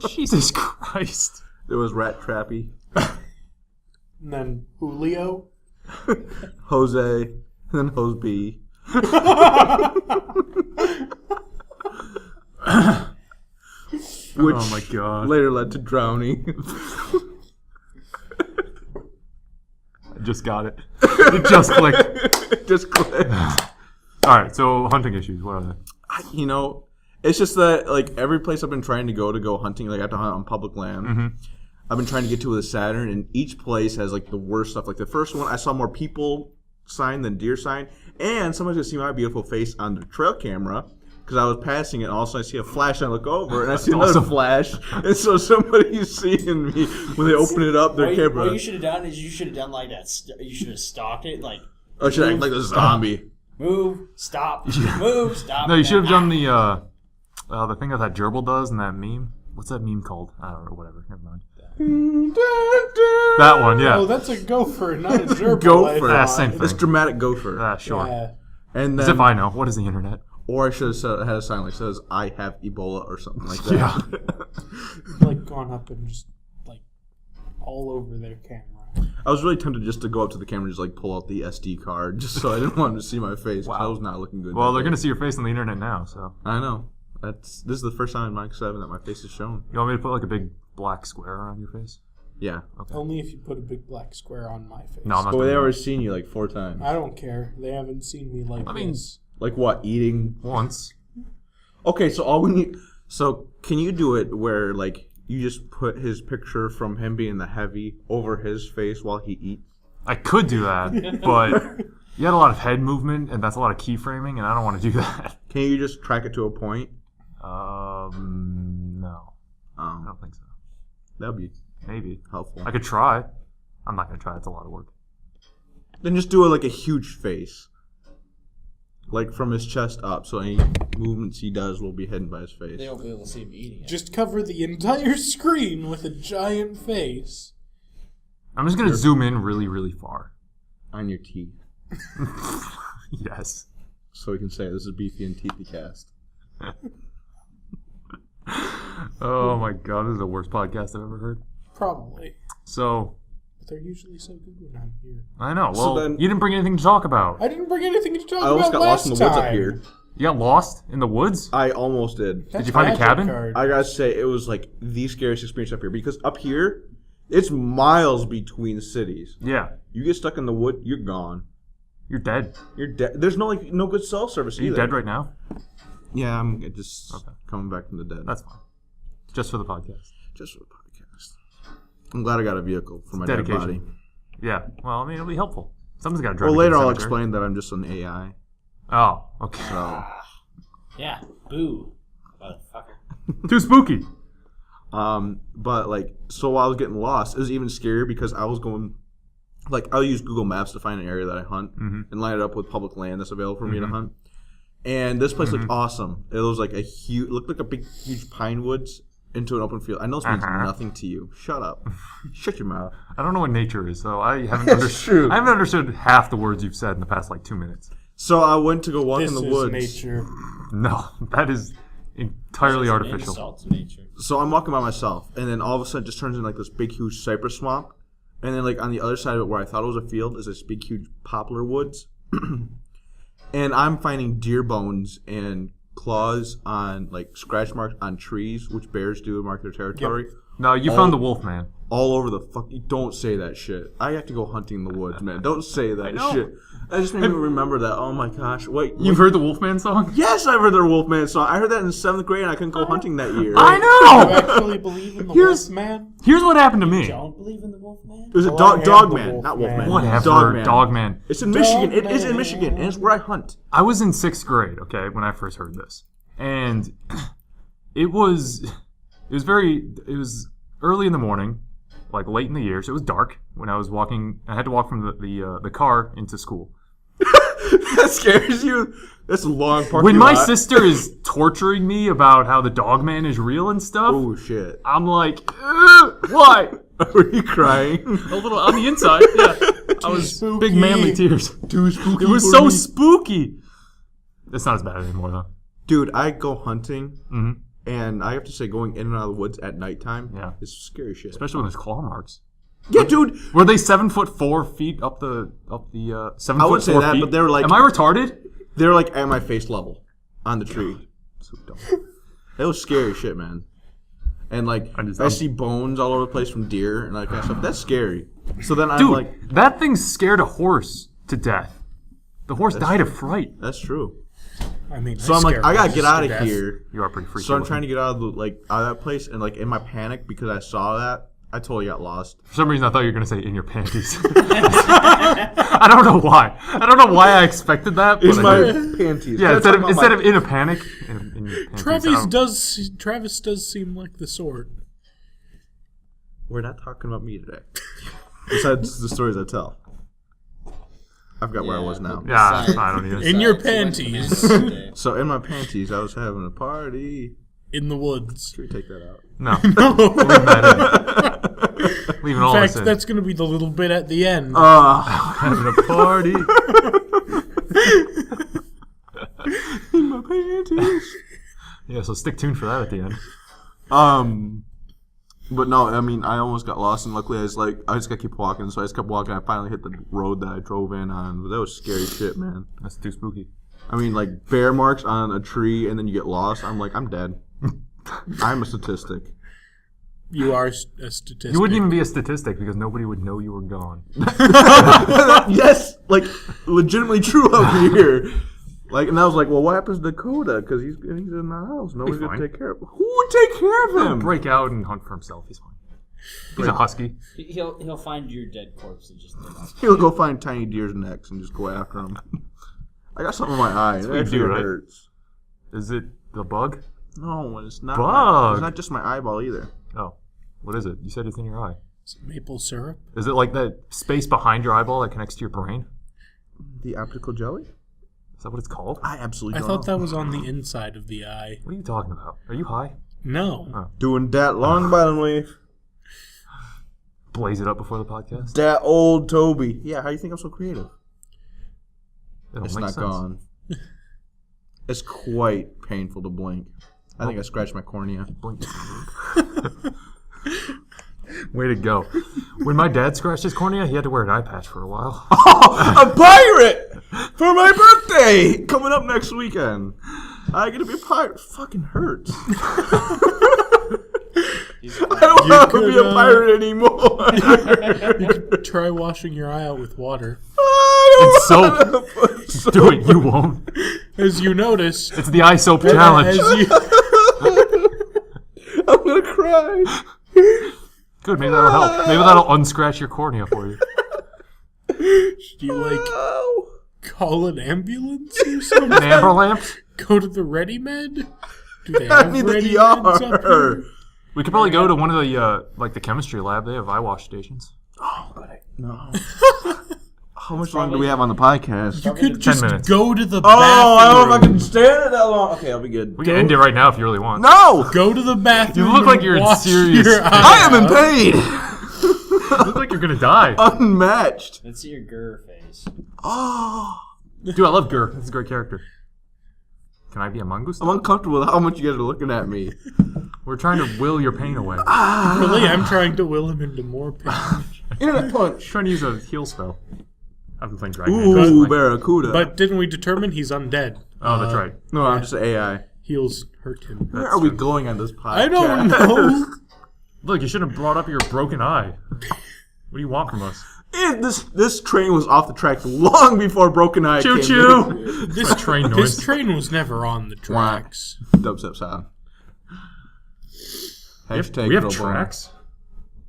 Jesus Christ.
There was Rat Trappy.
And then Julio.
Jose. And then Hose B. Which
Oh my god.
later led to drowning.
I just got it. It just clicked.
Just clicked.
Alright, so hunting issues, what are they?
You know, it's just that, like, every place I've been trying to go hunting, like, I have to hunt on public land.
Mm-hmm.
I've been trying to get to with a Saturn, and each place has, like, the worst stuff. Like, the first one, I saw more people sign than deer sign, and somebody's going to see my beautiful face on the trail camera, because I was passing it, and all of a sudden I see a flash, and I look over, and I see another flash, and so somebody's seeing me when they open it up, their camera.
What you should have done is you should have done like that. You should have stalked it, like.
Or should I act like a zombie?
Move, stop, move, stop.
No, you should have done the thing that gerbil does in that meme. What's that meme called? I don't know, whatever. Never mind. That one, yeah.
Oh, that's a gopher, not a gerbil.
Gopher.
Same thing.
It's dramatic gopher.
Sure.
Yeah.
And
As
then,
if I know. What is the internet?
or I should have had a sign like says, "I have Ebola" or something like that.
Yeah.
Like gone up and just like all over their camera.
I was really tempted just to go up to the camera and just like pull out the SD card, just so I didn't want them to see my face. 'Cause I was not looking good.
Well, they're going to see your face on the internet now, so.
I know. This is the first time in Mach7 that my face is shown.
You want me to put like a big black square around your face?
Yeah.
Okay.
Only if you put a big black square on my face.
No, I'm not
But
doing
they
that.
already seen you like 4 times.
I don't care. They haven't seen me like this.
Like what? Eating?
Once.
Okay, so all we need. So can you do it where like you just put his picture from him being the heavy over his face while he eats?
I could do that, but you had a lot of head movement, and that's a lot of keyframing, and I don't want to do that.
Can you just track it to a point?
No. I don't think so.
That'd be
Maybe.
helpful.
I could try. I'm not going to try. It's a lot of work.
Then just do it like a huge face. Like from his chest up, so any movements he does will be hidden by his face.
They won't be able to see him eating it.
Just cover the entire screen with a giant face.
I'm just going to zoom in really, really far.
On your teeth.
Yes.
So we can say this is Beefy and Teethy Cast.
Oh my god, this is the worst podcast I've ever heard.
Probably.
So,
But they're usually so good when I'm here.
I know.
So
Well,
then-
you didn't bring anything to talk about.
I didn't bring anything to talk
I almost
about
got lost in
last
the woods
time.
up here.
You got lost in the woods?
I almost did.
That's
you find a
magic
cabin?
card.
I gotta say, it was like the scariest experience up here because up here, it's miles between cities.
Yeah.
You get stuck in the wood, you're gone.
You're dead.
You're dead. There's no good cell service
Are you
either.
dead right now?
Yeah, I'm just
Okay.
coming back from the dead.
That's fine. Just for the podcast.
Just for the podcast. I'm glad I got a vehicle for my dead
Dedication.
body.
Yeah. Well, I mean, it'll be helpful. Someone's got to drive.
Well,
me to
later
the
I'll
cemetery.
explain that I'm just an AI.
Oh, okay.
So,
Yeah, boo, motherfucker.
Too spooky.
but like, so while I was getting lost, it was even scarier because I was going, like, I'll use Google Maps to find an area that I hunt and line it up with public land that's available for me to hunt. And this place looked awesome. It was like looked like a big, huge pine woods into an open field. I know this means nothing to you. Shut up. Shut your mouth.
I don't know what nature is, so I haven't
It's true.
I haven't understood half the words you've said in the past like 2 minutes.
So I went to go walk
This
in the
is
woods.
nature.
No, that is entirely artificial.
Insult to nature.
So I'm walking by myself, and then all of a sudden it just turns into like this big, huge cypress swamp. And then like on the other side of it where I thought it was a field is this big, huge poplar woods. And I'm finding deer bones and claws on like scratch marks on trees, which bears do to mark their territory.
No, you found the wolf man.
All over the fuck. Don't say that shit. I have to go hunting in the woods, man. Don't say that
know.
shit. That just made me remember that. Oh my gosh. Wait.
You've heard the Wolfman song?
Yes, I've heard their Wolfman song. I heard that in 7th grade and I couldn't go hunting that year.
I
You
know.
actually believe in the
Here's-
Wolfman?
Here's what happened to me.
Don't believe in the Wolfman?
It was a
Well, I am the
Dogman,
Wolfman.
not Wolfman.
Whatever,
Dogman.
Dogman.
It's in Michigan. It is in
Dogman.
Michigan, and it's where I hunt.
I was in 6th grade, okay, when I first heard this, and it was early in the morning, like late in the year, so it was dark when I was walking. I had to walk from the car into school.
That scares you? That's a long parking
When my
lot.
sister is torturing me about how the Dogman is real and stuff,
Oh shit!
I'm like, why?
Were you crying?
A little on the inside, yeah. I was
spooky.
big manly tears.
Too spooky.
It was
for
so
me.
spooky. It's not as bad anymore though.
Dude, I go hunting,
Mhm.
and I have to say, going in and out of the woods at nighttime,
Yeah.
is scary shit.
Especially when there's claw marks.
Yeah, dude.
Were they 7 foot 4 feet up the 7
I
foot
would say
4
that,
feet?
but they were like-
Am I retarded?
They're like at my face level on the tree.
So dumb.
It was scary shit, man. And like I see bones all over the place from deer and that kind of stuff. That's scary. So then I'm like,
that thing scared a horse to death. The horse died of fright.
That's true.
I mean,
so I'm like, I gotta get out of here.
You are pretty freaky.
So I'm trying to get out of that place, and like in my panic because I saw that, I totally got lost.
For some reason, I thought you were gonna say in your panties. I don't know why. I don't know why I expected that.
In my panties.
Yeah, instead of in a panic. In your panties.
Travis does seem like the sort.
We're not talking about me today. Besides the stories I tell. I forgot where I was now.
Yeah, I don't even.
In your panties.
So in my panties, I was having a party.
In the woods.
Should we take that out?
No. Leave that in. Leaving all
in
this
fact,
in.
that's going to be the little bit at the end.
Having a party.
In my panties.
Yeah, so stick tuned for that at the end.
But no, I mean, I almost got lost, and luckily I just gotta keep walking, so I just kept walking. I finally hit the road that I drove in on, but that was scary shit, man.
That's too spooky.
I mean, like, bear marks on a tree, and then you get lost. I'm like, I'm dead. I'm a statistic.
You are a statistic.
You wouldn't even be a statistic because nobody would know you were gone.
Yes, like, legitimately true up here. Like, and I was like, well, what happens to Dakota? Because he's in the house. Nobody's going to take care of him. Who would take care of him?
He'll break out and hunt for himself. He's fine. He's a husky.
He'll find your dead corpse and just...
He'll go find tiny deer's necks and just go after them. I got something in my eye. It actually hurts.
Is it the bug?
No, it's not.
Bug.
It's not just my eyeball either.
Oh. What is it? You said it's in your eye.
Is it maple syrup?
Is it like that space behind your eyeball that connects to your brain?
The optical jelly?
Is that what it's called?
I absolutely don't
thought
know.
that was on the inside of the eye.
What are you talking about? Are you high?
No.
Oh.
Doing that long bottom wave.
Blaze it up before the podcast?
That old Toby. Yeah, how do you think I'm so creative?
It's
not gone. It's quite painful to blink. I think I scratched my cornea.
Blink. Way to go. When my dad scratched his cornea, he had to wear an eye patch for a while.
Oh, a pirate! For my birthday! Coming up next weekend. I get to be a pirate. Fucking hurts. I don't want to be a pirate anymore.
You could try washing your eye out with water.
And soap. Do it, you won't.
As you notice,
it's the eye soap challenge.
I'm going to cry.
Good, maybe that'll help. Maybe that'll unscratch your cornea for you.
Do you, call an ambulance or something?
An amber lamp?
Go to the Ready Med? Do they have Ready Meds up here?
We could probably go to one of the, the chemistry lab. They have eye wash stations.
Oh, good. No. How much longer do we have on the podcast?
You could
10
just
minutes.
go to the bathroom.
Oh, I don't know if I can stand it that long. Okay, I'll be good.
We can end it right now if you really want.
No!
Go to the bathroom.
You look like you're in serious pain.
I am in pain!
You look like you're going to die.
Unmatched.
Let's see your Gopher face.
Oh.
Dude, I love Gur. That's a great character. Can I be a mongoose?
I'm uncomfortable with how much you guys are looking at me.
We're trying to will your pain away.
Really, I'm trying to will him into more pain.
Internet punch.
Trying to use a heal spell. I've been playing Dragon.
Ooh, Barracuda.
But didn't we determine he's undead?
Oh, that's right.
No, I'm just an AI.
Heals hurt him.
Where are we going on this podcast?
I don't know.
Look, you should have brought up your broken eye. What do you want from us?
This train was off the tracks long before Broken Eye
Choo
came
choo!
in.
This
train noise.
This train was never on the tracks.
Dubstep sound. Hashtag
we have
Pro Bono.
tracks?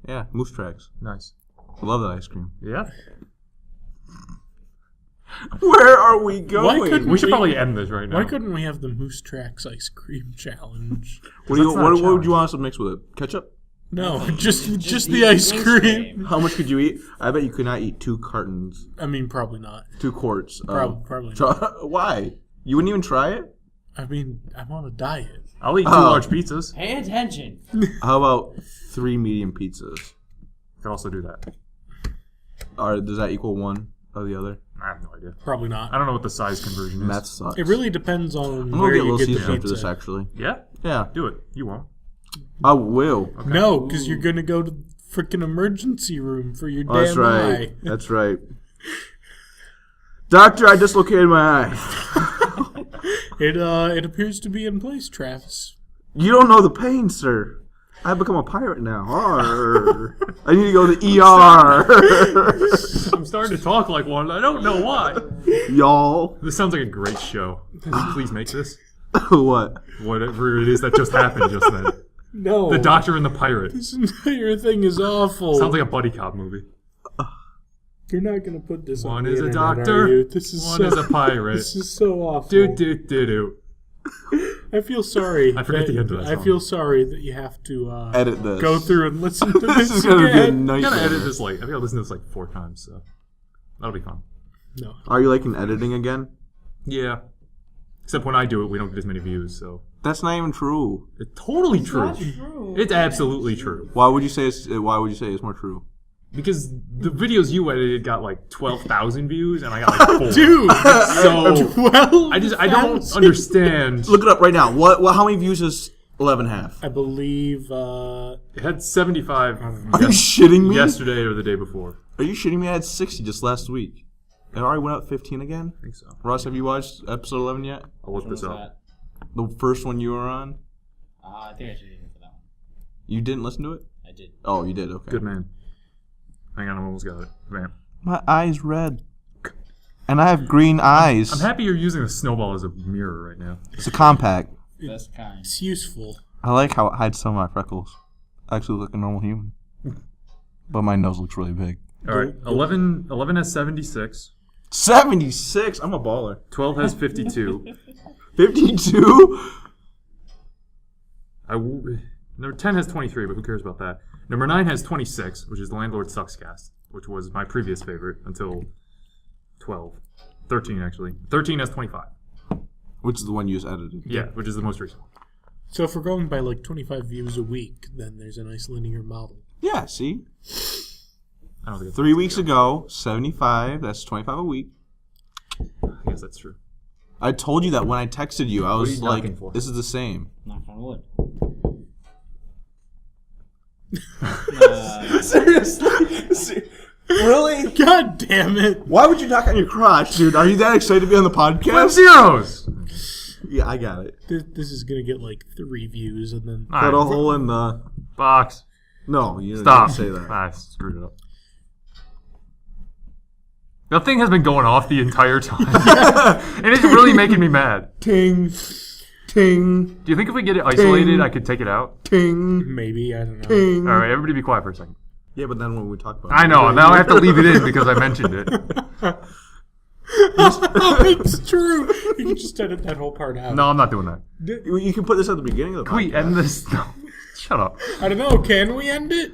Yeah, moose tracks.
Nice.
I love that ice cream.
Yeah.
Where are we going?
We should probably end this right now.
Why couldn't we have the Moose Tracks ice cream challenge?
What would you want us to mix with it? Ketchup?
No, just the ice cream.
How much could you eat? I bet you could not eat 2 cartons.
I mean, probably not.
2 quarts.
Probably not.
Why? You wouldn't even try it?
I mean, I'm on a diet.
I'll eat 2 large pizzas.
Pay attention.
How about 3 medium pizzas?
Could also do that.
Or does that equal one or the other?
I have no idea.
Probably not.
I don't know what the size conversion is.
That sucks.
It really depends on
I'm gonna
where
get a
you
little
get the
Caesar after this,
pizza.
actually.
Yeah?
Yeah.
Do it. You won't.
I will.
Okay.
No, because you're gonna go to the freaking emergency room for your damn
That's right.
eye.
That's right. Doctor, I dislocated my eye.
It appears to be in place, Travis.
You don't know the pain, sir. I've become a pirate now. Arr. I need to go to the ER.
I'm starting to talk like one. I don't know why.
Y'all.
This sounds like a great show. Please make this.
What?
Whatever it is that just happened just then.
No.
The Doctor and the Pirate.
This entire thing is awful.
Sounds like a buddy cop movie.
You're not going to put this on
One
the
is a
internet,
doctor,
are you? This is
one is a pirate.
This is so awful.
Do.
I feel sorry.
I forget the end of that
I
song.
feel sorry that you have to
Edit this.
go through and listen to this
This is going to be a
again.
I
nightmare.
gotta edit this like, I gotta listen to this like 4 times, so that'll be fun.
No.
Are you liking editing again?
Yeah. Except when I do it, we don't get as many views, so.
That's not even true.
It's totally true.
Not true.
It's absolutely true.
Why would you say it's more true?
Because the videos you edited got like 12,000 views, and I got like 4.
Dude!
So,
12?
I don't understand.
Look it up right now. What? How many views is 11 half?
I believe,
It had 75
Are you shitting me?
yesterday or the day before.
Are you shitting me? I had 60 just last week. It already went up 15 again?
I think so.
Ross, have you watched episode 11 yet?
I'll look
Which
this
one was
up.
The first one you were on?
I think I should leave it for that one.
You didn't listen to it?
I did.
Oh, you did? Okay.
Good man. Hang on, I almost got it. Man.
My eye's red. And I have green eyes.
I'm happy you're using a snowball as a mirror right now.
It's a compact.
Best kind.
it's useful.
I like how it hides some of my freckles. I actually look like a normal human. But my nose looks really big.
All right, 11 has 76.
76? I'm a baller.
12 has 52.
52?
Number 10 has 23, but who cares about that? Number 9 has 26, which is the Landlord Sucks cast, which was my previous favorite until 12. 13, actually. 13 has 25.
Which is the one you just edited.
Yeah, which is the most recent.
So if we're going by like 25 views a week, then there's a nice linear model.
Yeah, see?
I don't think it's
3 weeks ago, 75. That's 25 a week.
I guess that's true.
I told you that when I texted you. I
are
was
you
like,
knocking for?
this is the same.
Knock on wood.
Seriously? Really?
God damn it!
Why would you knock on your crotch, dude? Are you that excited to be on the
Twin
podcast?
zeros!
Yeah, I got it.
This is gonna get like 3 views and then...
Put a hole in the...
Box.
No, you
Stop.
didn't say that.
I screwed it up. That thing has been going off the entire time. And it's really making me mad.
Ting. Ting.
Do you think if we get it isolated, I could take it out?
Ting.
Maybe, I don't know.
Ting.
All right, everybody be quiet for a second.
Yeah, but then when we talk about
I know. Now I have to leave it in because I mentioned it.
It's true! You can just edit that whole part out.
No, I'm not doing that.
You can put this at the beginning of the
Can
podcast.
we end this? No. Shut up.
I don't know, can we end it?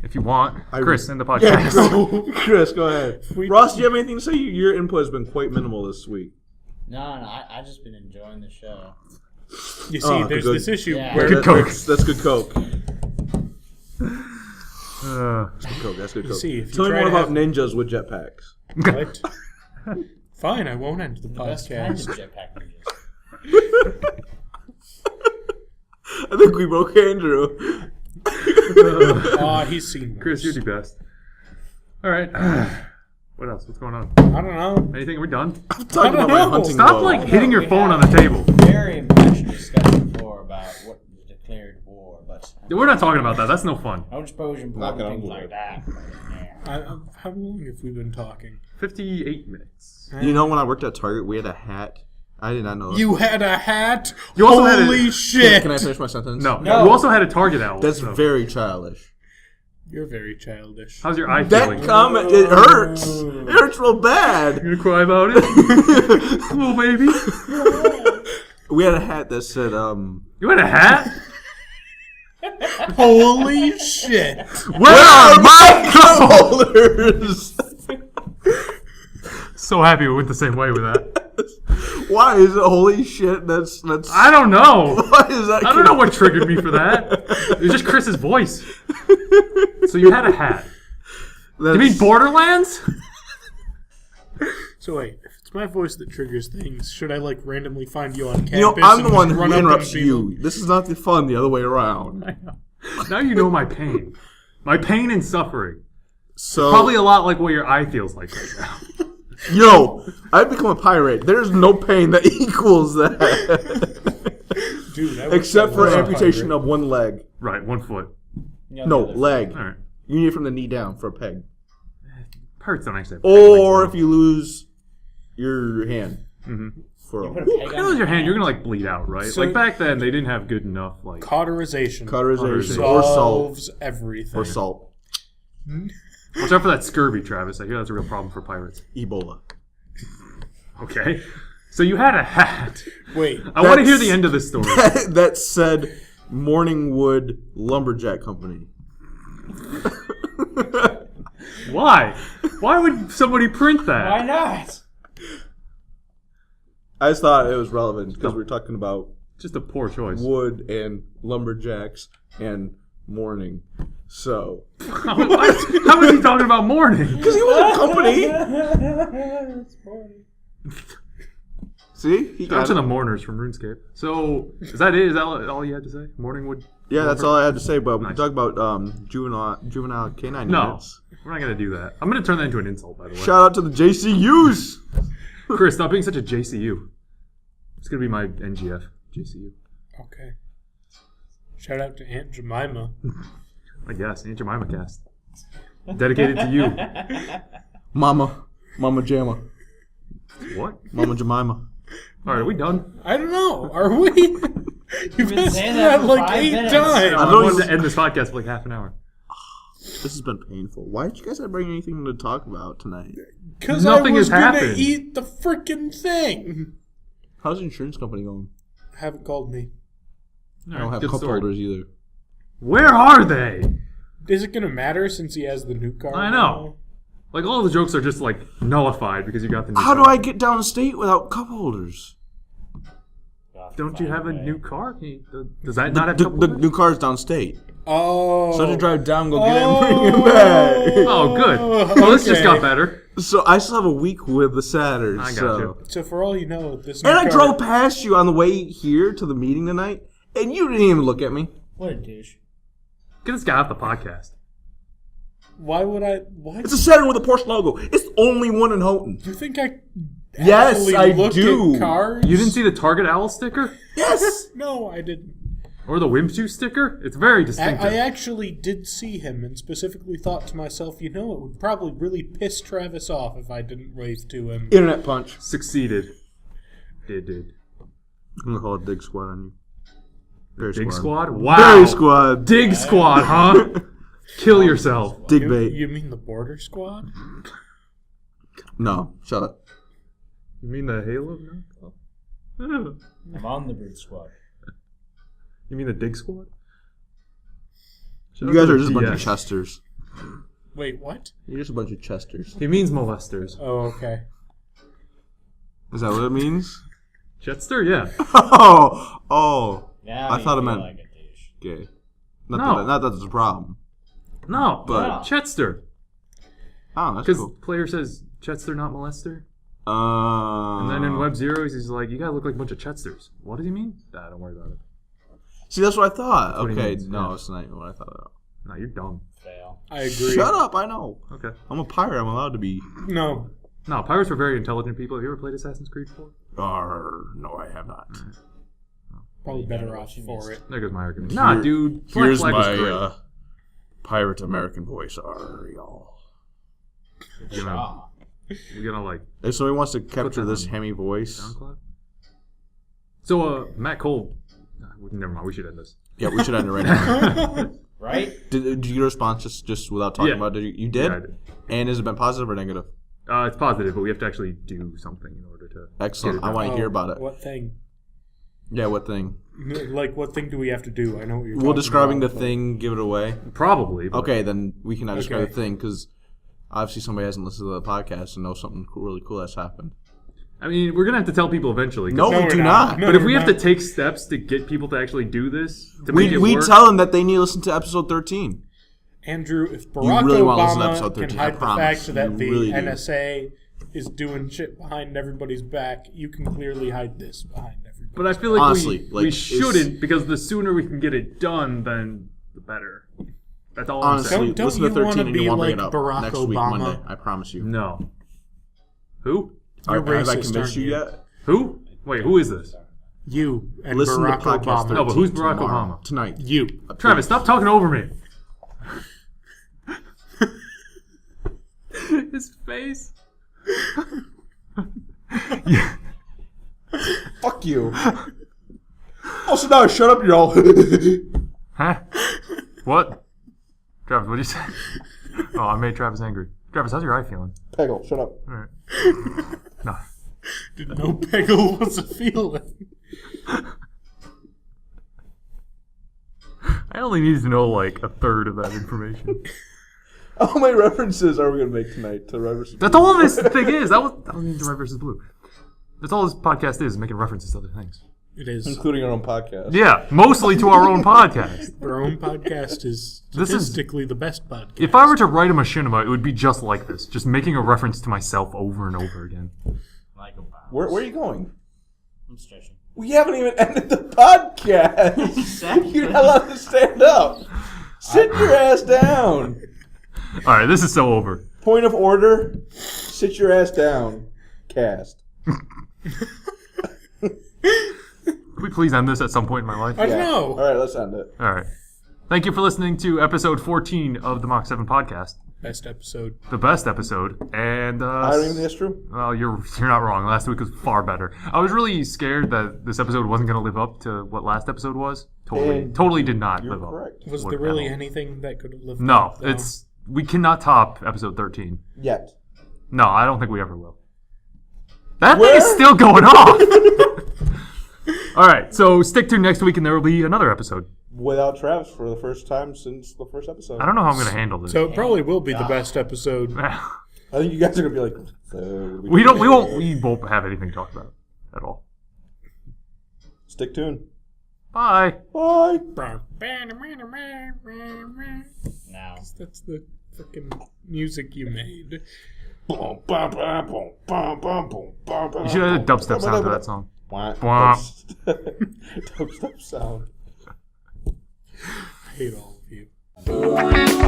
If you want. Chris, end the
Yeah,
podcast.
Chris, go ahead.
We-
Ross, do you have anything to say? Your input has been quite minimal this week.
No, I just been enjoying the show.
You see,
Oh,
there's
good.
this issue
Yeah.
where...
Good Coke.
That's good Coke.
Uh,
Coke. That's good
You
Coke.
see, if you
Tell me
try
more
to
about
have-
ninjas with jetpacks.
What? Fine, I won't end the
Best kind of
podcast.
jetpack ninjas.
I think we broke Andrew.
Aw, he's seen worse.
Chris, you're the best. All right. What else? What's going on?
I don't know.
Anything? Are we done?
Talking about my
know.
hunting
Stop
bow.
like hitting your
We
phone
have
on the table.
Very much discussion before about what was declared war, but
We're not talking about that. That's no fun.
no explosion,
Knocking on
things
wood.
like that. Yeah.
How long have we been talking?
58 minutes.
You know, when I worked at Target, we had a hat. I did not know that.
You had a hat?
You also had
Holy
a-
shit!
Can I finish my sentence?
No.
No.
You also had a Target owl.
That's
so.
very childish.
You're very childish.
How's your eye
That
feeling?
comment, it hurts. It hurts real bad.
You gonna cry about it? Little baby.
We had a hat that said,
You had a hat?
Holy shit!
"Where are my cup holders?"
So happy we went the same way with that.
Why is it holy shit? That's.
I don't know.
Why is that?
I don't know what triggered me for that. It was just Chris's voice. So you had a hat. You mean Borderlands?
So wait, if it's my voice that triggers things, should I like randomly find you on campus?
You know, I'm the
and
one who
run up and
interrupts
be
you.
like,
This is not the fun the other way around.
I know. Now you know my pain. My pain and suffering.
So
Probably a lot like what your eye feels like right now.
yo, I've become a pirate. There's no pain that equals that.
Dude, I wish
Except
I
for
was a
amputation
pirate.
of one leg.
Right, 1 foot.
No, leg.
All right.
You need it from the knee down for a peg.
Pirates don't actually have
Or if you lose your hand. For
You
a
put a peg
you
on
lose your hand, you're gonna like bleed out, right?
So-
like back then, they didn't have good enough like.
Cauterization.
cauterization or salt.
Solves everything.
Or salt.
Watch out for that scurvy, Travis. I hear that's a real problem for pirates.
Ebola.
Okay, so you had a hat.
Wait,
I want to hear the end of this story.
That said Morningwood Lumberjack Company.
Why? Why would somebody print that?
Why not?
I just thought it was relevant because we were talking about
Just a poor choice.
wood and lumberjacks and morning. So.
How is he talking about mourning?
Because he was a company. See? He
Shout out
got
to
it.
the mourners from RuneScape. So, is that it? Is that all you had to say? Morningwood?
Yeah, that's all I had to say, but we can
Nice.
talk about juvenile canine
No,
units.
we're not going to do that. I'm going to turn that into an insult, by the way.
Shout out to the JCUs.
Chris, stop being such a JCU. It's going to be my NGF, JCU.
okay. Shout out to Aunt Jemima.
I guess. Aunt Jemima cast. Dedicated to you.
Mama Jamma.
What?
Mama Jemima.
All right, are we done?
I don't know. Are we? You've
been
asked
saying that
that
for
like
5
8
minutes.
times.
I
I
don't
wanted
even-
to end this podcast for like half an hour.
This has been painful. Why did you guys not bring anything to talk about tonight?
Because I
Nothing
was
has
going to
happened.
eat the freaking thing.
How's the insurance company going?
Haven't called me.
I don't have cup holders either.
Where are they?
Is it going to matter since he has the new car?
I know. Like, all the jokes are just, like, nullified because you got the new
How do
car.
I get downstate without cup holders?
Don't you have a new car? Does that not have
The
couple
new car's downstate.
Oh.
So I have to drive down, go get it, and bring it back.
Oh, good. Well, this just got better.
So I still have a week with the Saturn.
I got
so.
you.
So for all you know, this new
And I
car,
drove past you on the way here to the meeting tonight, and you didn't even look at me.
What a douche.
Get this guy off the podcast.
Why would I? Why?
It's a Saturn with a Porsche logo. It's the only one in Houghton.
Do you think I?
Yes,
actually
I
look
do.
At cars?
You didn't see the Target Owl sticker?
Yes.
No, I didn't.
Or the Whimsue sticker? It's very distinctive.
I actually did see him and specifically thought to myself, you know, it would probably really piss Travis off if I didn't wave to him.
Internet punch.
Succeeded. Did.
I'm gonna call it Dig Squad on you. Very
Dig
squad.
Squad? Wow.
Very Squad.
Dig Squad, huh? Kill yourself.
Dig bait.
You mean the Border Squad?
No, shut up.
You mean the Halo? No? Oh.
I'm on the Bird Squad.
You mean the Dig Squad?
You guys are just a bunch of
DS.
Chesters.
Wait, what?
You're just a bunch of Chesters.
He means molesters.
Oh, okay.
Is that what it means?
Chetster? Yeah.
Oh.
Now
I
you
thought it
feel
meant-
like a douche.
Gay.
No.
Not that that's a problem.
No,
But-
Chetster.
Oh, that's
Because
cool.
player says Chetster, not molester.
And
And then in Web Zeros, he's like, you guys look like a bunch of Chetsters. What does he mean? Nah, don't worry about it.
See, that's what I thought.
what he
Okay,
means,
no,
yeah.
it's not even what I thought.
No, you're dumb.
Fail.
I agree.
Shut up, I know.
Okay.
I'm a pirate, I'm allowed to be.
No.
No, pirates were very intelligent people. Have you ever played Assassin's Creed 4?
No, I have not.
Probably better
what
off
you
for
missed.
it.
There goes my argument. Nah,
Here-
dude. Black
Here's
Flag was
my
great.
pirate American voice. Y'all.
You're gonna, you're gonna like
If somebody wants to capture
that
this
on
Hemi voice,
SoundCloud. So, Matt Cole. Never mind. We should end this.
yeah, we should end it right now.
Right?
Did you get a response just without talking
Yeah.
about it? You did?
Yeah, I did.
And has it been positive or negative?
It's positive, but we have to actually do something in order to.
Excellent.
Get it
I want to
Oh,
hear about it.
What thing?
Yeah, what thing?
Like, what thing do we have to do? I know what you're
Well,
talking
describing the
about, but-
thing, give it away.
Probably. But
Okay, then we can now describe
Okay.
the thing because obviously somebody hasn't listened to the podcast and knows something really cool that's happened.
I mean, we're gonna have to tell people eventually. 'cause-
No,
No,
we
we're
do
not.
not.
No.
But if we
we're
have to
not.
take steps to get people to actually do this, to make it
We
work,
tell them that they need to listen to episode 13.
Andrew, if Barack
really wanna listen to
Obama
episode
can
13, I
hide the
promise.
fact that
You
the
really do.
NSA is doing shit behind everybody's back, you can clearly hide this behind everybody.
but I feel like
Honestly,
we
like,
shouldn't, because the sooner we can get it done, then the better. That's all I'm
Honestly,
saying.
Don't
listen to
you
13
wanna
and you
be
won't bring it
like
up
Barack
next week,
Obama?
Monday. I promise you.
No. Who?
You're
Have I
racist,
convinced
aren't
you
you?
yet?
Who? Wait, who is this?
You and
Listen to
Barack
podcast
Obama.
No, but who's
13
Barack
tomorrow.
Obama?
Tonight.
You.
Travis, stop talking over me. His face. Yeah.
Fuck you. Also, now shut up, y'all.
Huh? What? Travis, what did you say? Oh, I made Travis angry. Travis, how's your eye feeling?
Peggle, shut up.
All right. No.
Didn't know Peggle was a feeling.
I only needed to know like a third of that information.
How many references are we going to make tonight to Red vs.
That's all this thing is. That wasn't even Red versus Blue. That's all this podcast is, making references to other things.
It is.
Including our own podcast.
Yeah, mostly to our own podcast.
Our own podcast is
This is-
statistically the best podcast.
If I were to write a machinima, it would be just like this, just making a reference to myself over and over again.
Like a bounce.
Where are you going?
I'm stretching.
We haven't even ended the podcast.
Exactly.
You're not allowed to stand up. Sit your ass down.
All right, this is so over.
Point of order. Sit your ass down. Cast.
Can we please end this at some point in my life?
I don't know.
All right, let's end it.
All right. Thank you for listening to episode 14 of the Mach7 podcast.
Best episode.
The best episode. And
I don't even think that's true.
well, you're not wrong. Last week was far better. I was really scared that this episode wasn't going to live up to what last episode was.
And
Totally did not
You're
live up.
correct.
Was
What
there really
the hell?
anything that could have lived
No,
up, though?
we cannot top episode 13.
Yet.
No, I don't think we ever will. That thing
Where?
is still going off. All right, so stick to next week, and there will be another episode.
Without Travis for the first time since the first episode.
I don't know how I'm going to handle this.
So it probably will be the best episode.
I think you guys are gonna be like,
we won't have anything to talk about at all.
Stick tuned.
Bye.
Bye.
Now.
That's the freaking music you made.
You should add a dubstep sound to that song.
Wah. Dubstep sound.
I hate all of you.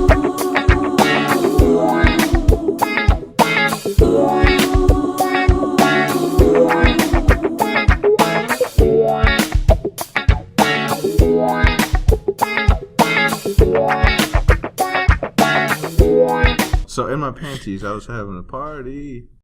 So in my panties, I was having a party.